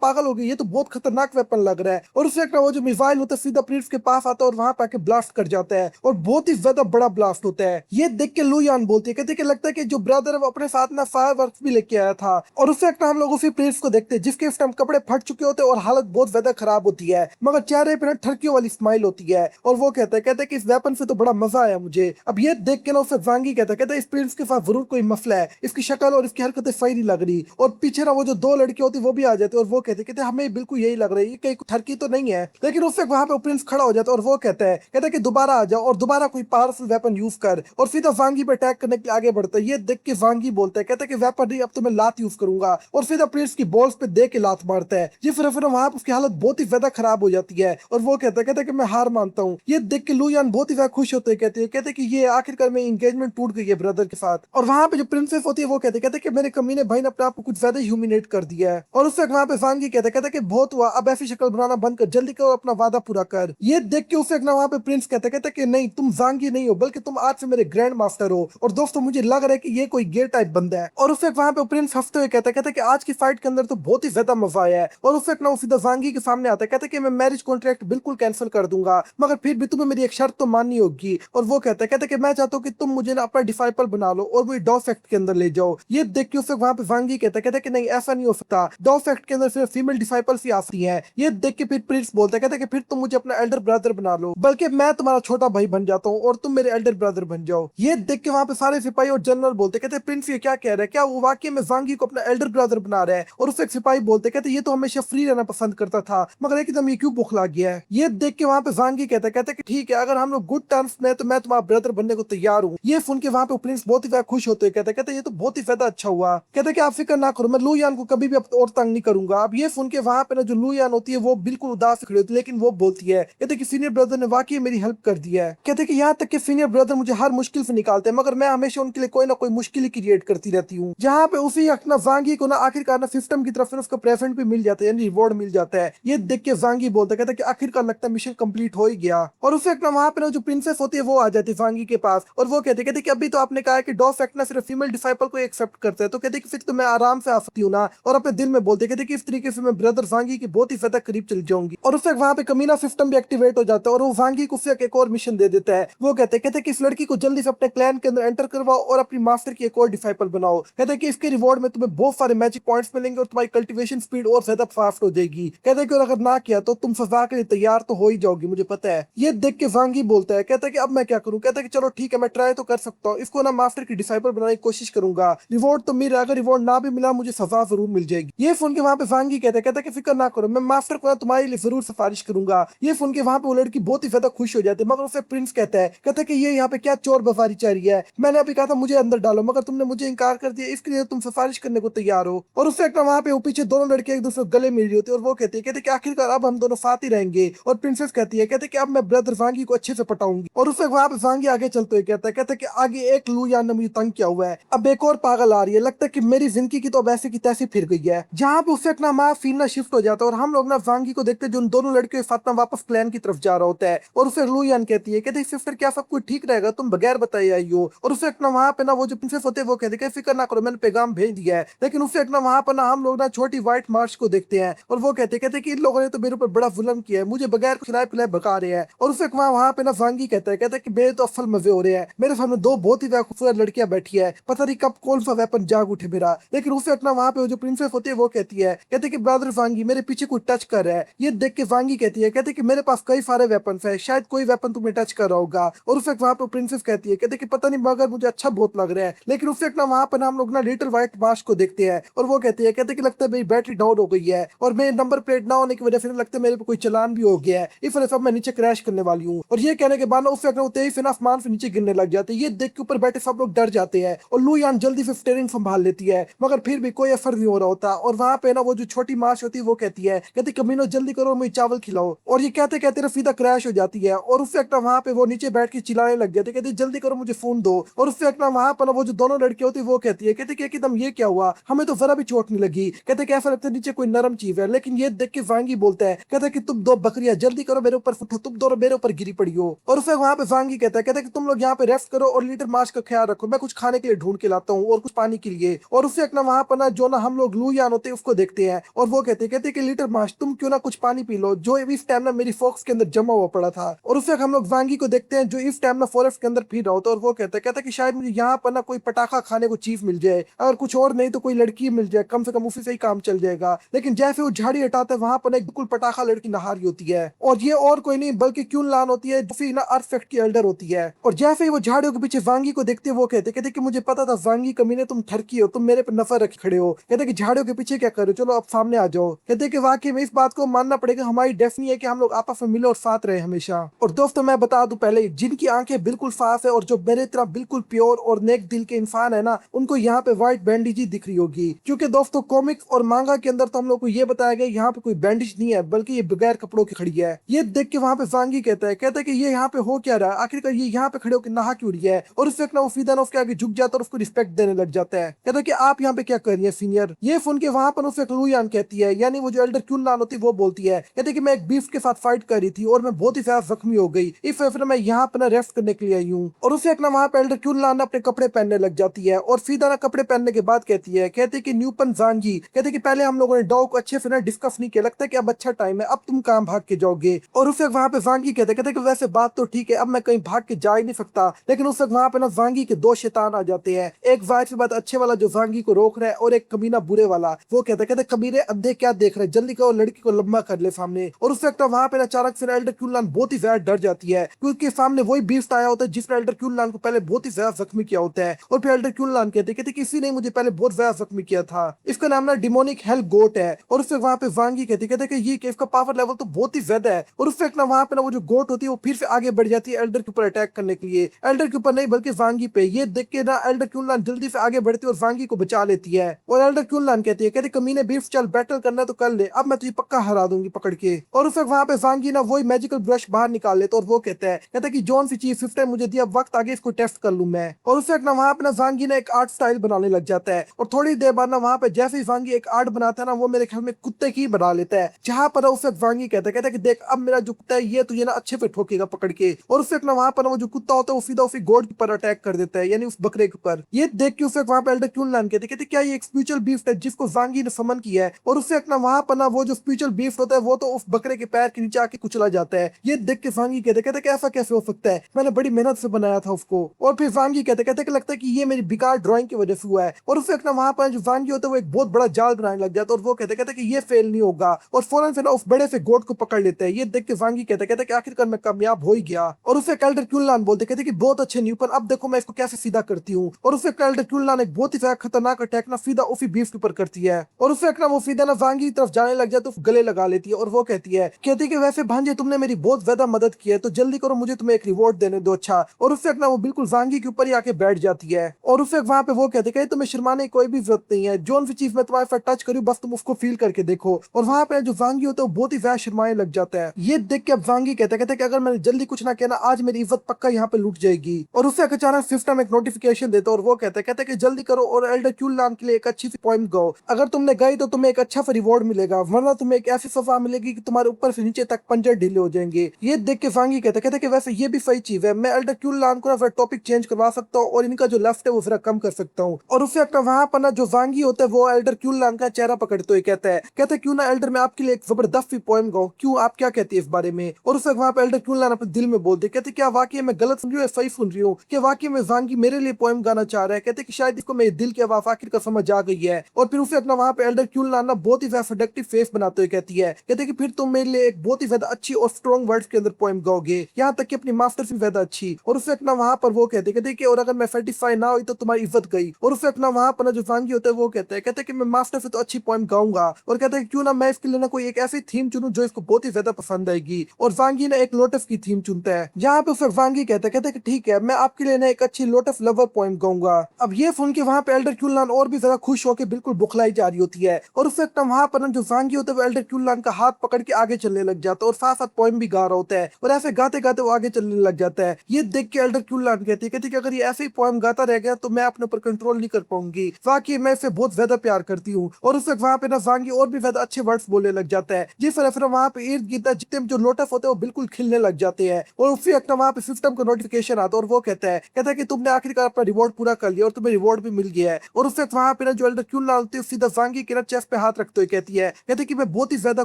पागल हो गई, ये तो बहुत खतरनाक वेपन लग रहा है। और उससे ना वो जो मिसाइल होता है सीधा प्रिंस के पास आता है और वहां पे आके ब्लास्ट कर जाता है और बहुत ही ज्यादा बड़ा ब्लास्ट होता है। ये देख के लुयान बोलती है कहते कि लगता है कि जो ब्रदर है वो अपने साथ ना फायर वर्क भी लेके आया था। और उससे एक हम लोग उसी प्रिंस को देखते हैं जिसके इस टाइम कपड़े फट चुके होते हैं और हालत बहुत ज्यादा खराब होती है, मगर चेहरे पे ना ठरकियों वाली स्माइल होती है। और वो कहते हैं कि इस वेपन से तो बड़ा मजा आया मुझे। अब ये देख के ना उसे वांगी कहता है इस प्रिंस के साथ जरूर कोई मसला है, इसकी शक्ल और इसकी हरकतें सही नहीं लग रही। और पीछे ना वो जो दो लड़की होती वो भी आ जाती है और वो कहते हमें बिल्कुल यही लग रही है, कहीं ठरकी तो नहीं है। लेकिन उससे वहां पे प्रिंस खड़ा हो जाता है और वो कहता है कि दोबारा आ जाओ और दोबारा कोई पावरफुल वेपन यूज कर। और सीधा वांगी पे अटैक करने के लिए आगे बढ़ता है। ये देख के वांगी बोलता है कहता है कि वेपन नहीं, अब तो मैं लात यूज करूंगा। और सीधा प्रिंस की बॉल्स पे दे के लात मारता है, जिस फिर वहां पर उसकी हालत बहुत ही ज्यादा खराब हो जाती है और वो कहता है कि मैं हार मानता हूँ। ये देख के लुयान बहुत ही ज्यादा खुश होते हैं, कहते हैं कि ये आखिरकार मेरी एंगेजमेंट टूट गई है ब्रदर के साथ। और वहां पे जो प्रिंसेस होती है वो कहते हैं कि मेरे कमीने भाई ने अपने आप को कुछ ज्यादा ह्यूमिनेट कर दिया है। और उससे वहां पे वांगी कहता है कि बहुत हुआ, अब ऐसी शक्ल बनाना बंद कर, जल्दी करो अपना वादा पूरा कर। ये देख के उससे वहां पे प्रिंस कहता है कि नहीं, तुम वांगी नहीं हो बल्कि तुम आज से मेरे ग्रैंड मास्टर हो। और दोस्तों मुझे लग रहा है कि ये कोई गे टाइप बंदा है। और उससे वहां पे प्रिंस हंसते हुए कहता है कि आज की फाइट के अंदर तो बहुत ही ज्यादा मजा आया है। और उससे ना सीधा वांगी के सामने आता है, कहता है कि मैं मैरिज कॉन्ट्रैक्ट बिल्कुल कैंसिल कर दूंगा, मगर फिर भी तुम्हें मेरी एक शर्त तो माननी होगी। और वो कहता है कि मैं चाहता हूँ कि तुम मुझे ना अपना डिसाइपल बना लो और मुझे डॉ फैक्ट के अंदर ले जाओ। ये देख के उससे वहां पे वांगी कहता है कि नहीं, ऐसा नहीं हो सकता, डॉ फैक्ट के अंदर सिर्फ फीमेल डिसाइपल्स ही आती हैं। ये देख के फिर प्रिंस बोलता है कहता है कि फिर तुम मुझे अपना एल्डर ब्रदर बना लो, बल्कि मैं तुम्हारा छोटा भाई बन जाता हूँ और तुम मेरे एल्डर ब्रदर बन जाओ। ये देख के वहां पे सारे सिपाही और जनरल बोलते कहते प्रिंस ये क्या कह रहा है, क्या वो वाकई में वांगी को अपना एल्डर ब्रदर बना रहा है। और उससे एक सिपाही बोलते कहते ये तो हमेशा फ्री रहना पसंद करता था, मगर एकदम ये क्यों बुखला गया है। ये देख के वहां पे वांगी कहता है कि ठीक है, अगर हम लोग गुड टर्म्स में तो मैं तुम्हारा ब्रदर बनने को तैयार हूँ। ये सुन के वहां पे प्रिंस बहुत ही ज्यादा खुश होते हैं, कहते ये तो बहुत ही ज्यादा अच्छा हुआ। कहते कि आप फिक्र ना करो, मैं लुयान को कभी भी अब और तंग नहीं करूंगा। अब ये सुन के वहां पे ना जो लुयान होती है वो बिल्कुल उदास खड़ी होती है, लेकिन वो बोलती है कहते कि सीनियर ब्रदर ने वाकई मेरी हेल्प कर दिया है। कहते कि यहाँ तक कि सीनियर ब्रदर मुझे हर मुश्किल से निकालते हैं, मगर मैं हमेशा उनके लिए कोई ना कोई मुश्किल ही क्रिएट करती रहती हूँ। जहाँ पे उसी अपना वांगी को ना आखिरकार ना सिस्टम की तरफ से उसका प्रेजेंट भी मिल जाता है, यानी रिवॉर्ड मिल जाता है। ये देख के वांगी बोलता है कहता कि आखिरकार लगता है मिशन कंप्लीट हो ही गया। और उसे अपना वहां पे ना जो प्रिंसेस होती है वो आ जाती है वांगी के पास और वो कहते कि अभी तो आपने कहा कि डॉ फैक्ट ना सिर्फ फीमेल डिसाइपल को एक्सेप्ट करता है, तो कहते कि फिर तो मैं आराम से आ सकती हूँ ना। और अपने दिल में बोलते कहते कि इस तरीके से मैं ब्रदर वांगी के बहुत ही ज्यादा करीब चली जाऊंगी। और उससे वहां पे कमीना सिस्टम भी एक्टिवेट हो जाता है और वो वांगी को फिर एक और मिशन दे देता है। वो कहते कि इस लड़की को जल्दी से अपने क्लैन के अंदर एंटर करवाओ और अपनी मास्टर की एक और डिसाइपल बनाओ। कहते कि इसके रिवॉर्ड में तुम्हें बहुत सारे मैजिक पॉइंट्स मिलेंगे और तुम्हारी कल्टीवेशन स्पीड और ज्यादा फास्ट हो जाएगी। कहते कि अगर ना किया तो तुम सजा के लिए तैयार तो हो ही जाओगी, मुझे पता है। ये देख के वांगी बोलता है कहता कि अब मैं क्या करूं। कहता कि चलो ठीक है, मैं ट्राई तो कर सकता हूँ, इसको ना मास्टर की डिसाइपल बनाने की कोशिश करूंगा, रिवॉर्ड तो मेरा, अगर रिवॉर्ड ना भी मिला मुझे सजा जरूर मिल जाएगी। ये सुन के वहां पे वांगी कहता कि फिक्र ना करो, मैं मास्टर को ना तुम्हारे लिए जरूर सिफारिश करूंगा। ये सुन के वहां पे वो लड़की बहुत ही ज्यादा खुश हो जाती है, मगर उसे प्रिंस कहता है कि ये यहाँ पे क्या चोर बफारी चल रही है, मैंने अभी कहा था मुझे अंदर डालो मगर तुमने मुझे इनकार कर दिया, इसके लिए तुम सिफारिश करने को तैयार हो। और उससे एक वहां पे पीछे दोनों लड़के एक दूसरे गले मिल रही होती है और वो कहते कि आखिरकार अब हम दोनों साथ ही रहेंगे। और प्रिंसेस कहते कि अब मैं ब्रदर वांगी को अच्छे से पटाऊंगी। और उससे वहां पे वांगी आगे चलते हुए कहता है कि आगे एक लुयान ने मुझे तंग किया हुआ है, अब एक और पागल आ रही है, लगता है कि मेरी जिंदगी की तो अब ऐसे की तैसी फिर गई है। जहाँ पे उससे एक ना माँ सीन ना शिफ्ट हो जाता है और हम लोग ना वांगी को देखते हैं जो उन दोनों लड़कियों के साथ ना वापस क्लैन की तरफ जा रहा होता है। और उसे लुयान कहती है सिस्टर क्या सब कुछ ठीक रहेगा, तुम बगैर बताए आई हो। और उसे एक ना वहां पे ना वो जो प्रिंसेस होते हैं वो कहते हैं फिक्र ना करो, मैंने पैगाम भेज दिया है। लेकिन उससे एक ना वहां पर ना हम लोग ना छोटी व्हाइट मार्च को देखते हैं और वो कहते कि इन लोगों ने तो मेरे ऊपर बड़ा जुल्म किया है, मुझे बगैर खिलाए पिलाए भगा रहे हैं। और उससे वहां पे ना वांगी कहता है कि मेरे तो असल मजे हो रहे हैं, मेरे सामने दो बहुत ही खूबसूरत लड़कियां बैठी है, पता नहीं कब कौन सा वेपन जाग उठे मेरा। लेकिन उससे एक ना वहां पे जो प्रिंसेस होती है वो कहती है कि ब्रदर वांगी मेरे पीछे कोई टच कर रहा है। ये देख के वांगी कहती है कि मेरे पास कई सारे वेपन है, शायद कोई वेपन तुम्हें टच कर रहा होगा। और उससे वहां पे प्रिंसेस कहती है कि पता नहीं मगर मुझे अच्छा बहुत लग रहा है। लेकिन उससे एक ना वहां पर हम लोग ना लिटिल व्हाइट मार्च को देखते हैं और वो कहते कि लगता है मेरी बैटरी डाउन हो गई है और मेरे नंबर प्लेट ना होने की वजह से लगता है मेरे पे कोई चलान भी हो गया है, इस वजह से मैं नीचे क्रैश करने वाली हूँ। और ये कहने के बाद उससे एक ही फिर आसमान से नीचे गिरने लग जाते हैं। ये देख के ऊपर बैठे सब लोग डर जाते हैं और लू यान जल्दी से स्टीयरिंग संभाल लेती है, मगर फिर भी कोई असर नहीं हो रहा होता। और वहां पे ना वो जो छोटी माश होती है वो कहती कमीनो जल्दी करो, मुझे चावल खिलाओ। और ये कहते कहते रफीदा क्रैश हो जाती है और उससे एक वहां पे वो नीचे बैठ के चिल्लाने लग जाते, कहती जल्दी करो मुझे फोन दो। और उससे एक वहां पर वो जो दोनों लड़की होती है वो कहती है, कहती कि एकदम ये क्या हुआ, हमें तो जरा भी चोट नहीं लगी। कहते कि ऐसा लगता है नीचे कोई नरम चीज है। लेकिन ये देख के वांगी बोलता है, कहता है कि तुम दो बकरियां जल्दी करो मेरे ऊपर उठो, तुम दोनों मेरे ऊपर गिरी पड़ी हो। और फिर वहां पे वांगी कहता है कि तुम लोग यहाँ पे रेस्ट करो और लीटर मार्च का ख्याल रखो, मैं कुछ खाने के लिए ढूंढ के लाता हूँ और कुछ पानी के लिए। और उससे एक वहां पर ना जो ना हम लोग लू यान होते हैं उसको देखते हैं और वो कहते कि लीटर मार्च तुम क्यों ना कुछ पानी पी लो, जो इस टाइम ना मेरी फॉक्स के अंदर जमा हुआ पड़ा था। और उससे हम लोग वांगी को देखते हैं जो इस टाइम ना फॉरेस्ट के अंदर फिर रहा होता है और वो कहता है कि शायद मुझे यहाँ पर ना कोई पटाखा खाने को चीज मिल जाए, अगर कुछ और नहीं तो कोई लड़की मिल जाए, कम से कम उसी से ही काम चल जाएगा। लेकिन जैसे वो झाड़ी हटाता है वहां पर एक बिल्कुल पटाखा लड़की नहा रही होती है और ये और कोई नहीं बल्कि क्यून लान होती है जो फिर ना अर्थ फैक्ट की एल्डर होती है। और जैसे ही वो झाड़ियों के पीछे वांगी को देखते हैं वो कहते कि मुझे पता था वांगी कमीने तुम ठरकी हो, तुम मेरे पर नफर रखे खड़े हो। कहते कि झाड़ियों के पीछे क्या कर रहे हो, चलो अब सामने आ जाओ। कहते कि वाकई में इस बात को मानना पड़ेगा, हमारी डेफिनी है कि हम लोग आपस में मिले और साथ रहे हमेशा। और दोस्तों मैं बता दूं पहले, जिनकी आंखें बिल्कुल साफ है और जो मेरे तरह बिल्कुल प्योर और नेक दिल के इंसान है ना, उनको यहाँ पे व्हाइट बैंडेज ही दिख रही होगी। क्योंकि दोस्तों कॉमिक्स और मांगा के अंदर तो हम लोग को ये बताया गया यहाँ पे कोई बैंडेज नहीं है, बल्कि ये बगैर कपड़ों की खड़ी है। ये देख के वहां पे वांगी कहता है कि ये यहाँ पे हो क्या रहा है, आखिरकार ये यहाँ पे खड़े होकर नहा क्यों रही है। और उस वक्त ना वो फीदा ना उसके आगे झुक जाता है और उसको रिस्पेक्ट देने लग जाता है। कहता है कि आप यहाँ पे क्या कर रही है सीनियर। ये सुन के वहां पर उसे लुयान कहती है, यानी वो जो एल्डर क्यून लान होती है वो बोलती है, कहते कि मैं एक बीफ के साथ फाइट कर रही थी और मैं बहुत ही ज्यादा जख्मी हो गई, इस वजह से मैं यहाँ पर रेस्ट करने के लिए आई हूँ। और उसे एक ना वहां पे एल्डर क्यून लान अपने कपड़े पहनने लग जाती है और फीदा ना कपड़े पहनने के बाद कहती कि न्यूपन जानगी, कहते कि पहले हम लोगों ने डॉग को अच्छे से ना डिस्कस नहीं किया, लगता है कि अब अच्छा टाइम है, अब तुम काम भाग के जाओगे। और उस वक्त वहां पे वांगी कहते कि वैसे बात तो ठीक है, अब मैं कहीं भाग के जा ही नहीं सकता। लेकिन उस वक्त वहां पे ना वांगी के दो शैतान आ जाते हैं, एक जाहिर सी बात अच्छे वाला जो वांगी को रोक रहा है और एक कमीना बुरे वाला। वो कहते कमीने अंधे क्या देख रहे हैं, जल्दी करो लड़की को लंबा कर ले सामने। और उस वक्त वहां पे अचानक से एल्डर क्यूनलान बहुत ही ज्यादा डर जाती है, क्योंकि सामने वही बीस्ट आया होता है जिसने एल्डर क्यूनलान को पहले बहुत ही ज्यादा जख्मी किया होता है। और फिर एल्डर क्यूनलान कहते किसी ने मुझे पहले बहुत ज्यादा जख्मी किया था, इसका नाम ना डिमोनिक हेल गोट है। और उससे वहां पे वांगी कहते कि ये इसका पावर लेवल तो बहुत ही ज्यादा है। और उस वक्त ना वहां पे ना वो जो गोट होती है वो फिर से आगे बढ़ जाती है एल्डर के ऊपर अटैक करने के लिए, एल्डर के ऊपर नहीं बल्कि वांगी पे। ये देख के ना एल्डर क्यूनलान जल्दी से आगे बढ़ती है और वांगी को बचा लेती है। और एल्डर क्यूनलान कहती कमीने बीफ चल बैटल करना तो कर ले, अब मैं तुझे पक्का हरा दूंगी पकड़ के। और उस वक्त वहां पे वांगी ना वही मैजिकल ब्रश बाहर निकाल लेता और वो कहता है कि जॉन सी चीज 50 मुझे दिया, वक्त आगे इसको टेस्ट कर लूं मैं। और उस वक्त ना वहां पे ना वांगी ना एक आर्ट स्टाइल बनाने लग जाता है और थोड़ी देर बाद ना वहां पे जैसे ही वांगी एक आर्ट बनाता है ना वो मेरे ख्याल में कुत्ते की बना लेता है, जहां पर उस वक्त वांगी कहता है कि देख अब मेरा जो कुत्ता है ये तुझे ना अच्छे पे ठोकेगा पकड़ के। और उस वक्त ना वहां पर वो जो कुत्ता होता है वो सीधा उसी गोड के ऊपर अटैक कर देता है, यानी उस बकरे के ऊपर। ये देख के उस वक्त वहां पे एल्डर क्यूनलान कहते क्या ये एक स्पिरिचुअल बीफ है जिसको वांगी ने समन किया है। और उससे ना वहां पर ना वो जो स्पिरिचुअल बीफ होता है वो तो उस बकरे के पैर के नीचे आके कुचला जाता है। ये देख के वांगी कहते ऐसा कैसे हो सकता है, मैंने बड़ी मेहनत से बनाया था उसको। और फिर वांगी कहते कि लगता है कि ये मेरी बेकार ड्राइंग की वजह से हुआ है। और उस वक्त ना वहां पर जो वांगी होता है वो एक बहुत बड़ा जाल बनाने लग जाता है और वो कहते कि ये फेल नहीं होगा और फौरन से ना उस बड़े से गोट को पकड़ लेते हैं। ये देख के वांगी कहते कि आखिरकार मैं कामयाब हो ही गया। और उसे एल्डर क्यूनलान बोलते कहते कि बहुत अच्छे न्यूपन, अब देखो मैं इसको कैसे सीधा करती हूँ। और उसे एल्डर क्यूनलान एक बहुत ही खतरनाक अटैक ना सीधा उसी बीफ के ऊपर करती है और उसे वो सीधा ना वांगी की तरफ जाने लग जाए तो गले लगा लेती है और वो कहती है कि वैसे भांजे तुमने मेरी बहुत ज्यादा मदद की है तो जल्दी करो मुझे तुम्हें एक रिवॉर्ड देने दो अच्छा। और उस वक्त ना वो बिल्कुल वांगी के ऊपर ही आके बैठ जाती है और उस वक्त वहां पे वो कहते हैं तुम्हें शर्माने की कोई भी जरूरत नहीं है, जोन सी चीज मैं तुम्हारे साथ टच करूँ बस तुम उसको फील करके देखो। और वहां पे जो वांगी होता है वो बहुत ही ज्यादा शर्माने लग जाता है। ये देख के अब वांगी कहते कि अगर मैंने जल्दी कुछ ना कहना आज मेरी इज्जत पक्का यहाँ पे लूट जाएगी। और उससे अचानक सिस्टम एक नोटिफिकेशन देता है और वो कहते कि जल्दी करो और एल्डर क्यूनलान के लिए एक अच्छी सी पॉइंट गाओ, अगर तुमने गई तो तुम्हें एक अच्छा सा रिवॉर्ड मिलेगा, वरना तुम्हें एक ऐसी सफा मिलेगी कि तुम्हारे ऊपर से नीचे तक पंजर ढीले हो जाएंगे। ये देख के वांगी कहते कि वैसे ये भी सही चीज है, मैं एल्डर क्यूनलान को ना टॉपिक चेंज करवा सकता हूँ और इनका जो लेफ्ट है वो फिर कम कर सकता हूँ। और उससे वहां पर ना जो वांगी होता है वो एल्डर क्यूनलान का चेहरा पकड़ते हुए कहता है क्यों ना एल्डर मैं आपके लिए एक जबरदस्त पोएम गाऊं, क्यों आप क्या कहती है इस बारे में। और उस वक्त वहां पे एल्डर क्यूनलान अपने दिल में बोलते कहते क्या वाकई मैं गलत सुन रही हूँ सही सुन रही हूँ, कि वाकई में वांगी मेरे लिए पोएम गाना चाह रहा है। कहते कि शायद इसको मेरे दिल की आवाज आखिर का समझ आ गई है। और फिर उसे अपना वहां पे एल्डर क्यूनलान ना बहुत ही ज्यादा सेडक्टिव फेस बनाते हुए कहते कि फिर तुम मेरे लिए एक बहुत ही ज्यादा अच्छी और स्ट्रॉन्ग वर्ड्स के अंदर पोएम गाओगे, यहाँ तक कि अपनी मास्टर से ज्यादा अच्छी। और उस वक्त ना वहां पर वो कहते कि और अगर मैं सेटिस्फाई ना हुई तो तुम्हारी इज्जत गई। और उस वक्त ना वहां पर जो वांगी होता है वो कहते कि मैं मास्टर से तो अच्छी पोएम गाऊंगा, और कहते हैं क्यों ना मैं इसके लिए ना कोई एक ऐसी थीम चुनूं जो इसको बहुत ही ज्यादा पसंद आएगी। और वांगी ना एक लोटस की थीम चुनता है जहाँ पे पे फिर वांगी कहते हैं कि ठीक है, मैं आपके लिए ना एक अच्छी लोटस लवर पोएम गाऊंगा। अब ये सुन के वहां पे एल्डर क्यूलान और भी ज्यादा खुश होकर बिल्कुल बुखलाई जा रही होती है, और उस वक्त वहां पर ना जो वांगी होता है वो एल्डर क्यूलान का हाथ पकड़ के आगे चलने लग जाता है और साथ साथ पोएम भी गा रहा होता है, और ऐसे गाते गाते वो आगे चलने लग जाता है। ये देख के एल्डर क्यूलान कहती है कि अगर ये ऐसे ही पोएम गाता रह गया तो मैं अपने ऊपर कंट्रोल नहीं कर पाऊंगी, वाकई मैं इसे बहुत ज्यादा प्यार करती हूँ। और उस वक्त वहां पे ना वांगी और भी ज्यादा अच्छे वर्ड्स बोलने लग जाता है, जिस तरह फिर वहां पे इर्द गिर्द जितने जो लोटस होते हैं वो बिल्कुल खिलने लग जाते हैं। और उसी वक्त वहां पे सिस्टम का नोटिफिकेशन आता है और वो कहता है कि तुमने आखिरकार अपना रिवॉर्ड पूरा कर लिया और तुम्हें रिवॉर्ड भी मिल गया है। और उस वक्त वहां पे ना जो एल्डर क्यूलान होती है सीधा वांगी के ना चेस्ट पे हाथ रखते हुए कहती है कि मैं बहुत ही ज्यादा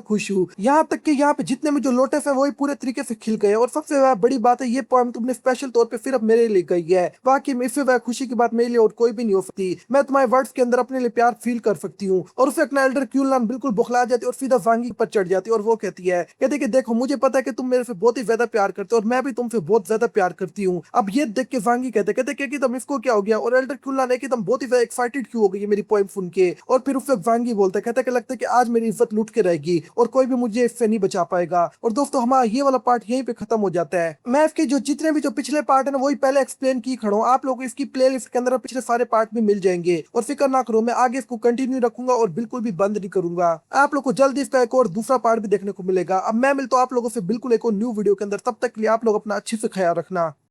खुश हूँ, यहाँ तक कि यहाँ पे जितने में जो लोटस है वही पूरे तरीके से खिल गए। और सबसे ज्यादा बड़ी बात है, ये पोएम तुमने स्पेशल तौर पे सिर्फ मेरे लिए गई है, बाकी में इससे ज्यादा खुशी की बात मेरे लिए और कोई भी नहीं हो सकती। मैं तुम्हारे वर्ड्स के अंदर अपने लिए प्यार फील कर सकती हूँ। और उसे अपना एल्डर क्यूलान बिल्कुल बुखला जाती है और सीधा वांगी पर चढ़ जाती है और वो कहती है कि देखो मुझे पता है कि तुम मेरे से बहुत ही ज्यादा प्यार करते हो और मैं भी तुमसे बहुत ज्यादा प्यार करती हूँ। अब ये देख के वांगी कहते कि एकदम इसको क्या हो गया, और एल्डर क्यूलान एकदम बहुत ही ज्यादा एक्साइटेड क्यों हो गई है मेरी पोएम सुन के। और फिर उस वक्त वांगी बोलता है, कहता है कि लगता है कि आज मेरी इज्जत लूट के रहेगी और कोई भी मुझे इससे नहीं बचा पाएगा। और दोस्तों हमारा ये वाला पार्ट यहीं पे खत्म हो जाता है। मैं इसके जो जितने भी जो पिछले पार्ट है ना वही पहले एक्सप्लेन की खड़ा हूँ, आप लोगों को इसकी प्लेलिस्ट के अंदर पिछले सारे पार्ट भी मिल जाएंगे। और फिक्र ना करो, मैं आगे इसको कंटिन्यू रखूंगा और बिल्कुल भी बंद नहीं करूंगा। आप लोग को जल्दी इसका एक और दूसरा पार्ट भी देखने को मिलेगा। अब मैं मिलता हूँ आप लोगों से बिल्कुल एक और न्यू वीडियो के अंदर, तब तक के लिए आप लोग अपना अच्छे से ख्याल रखना।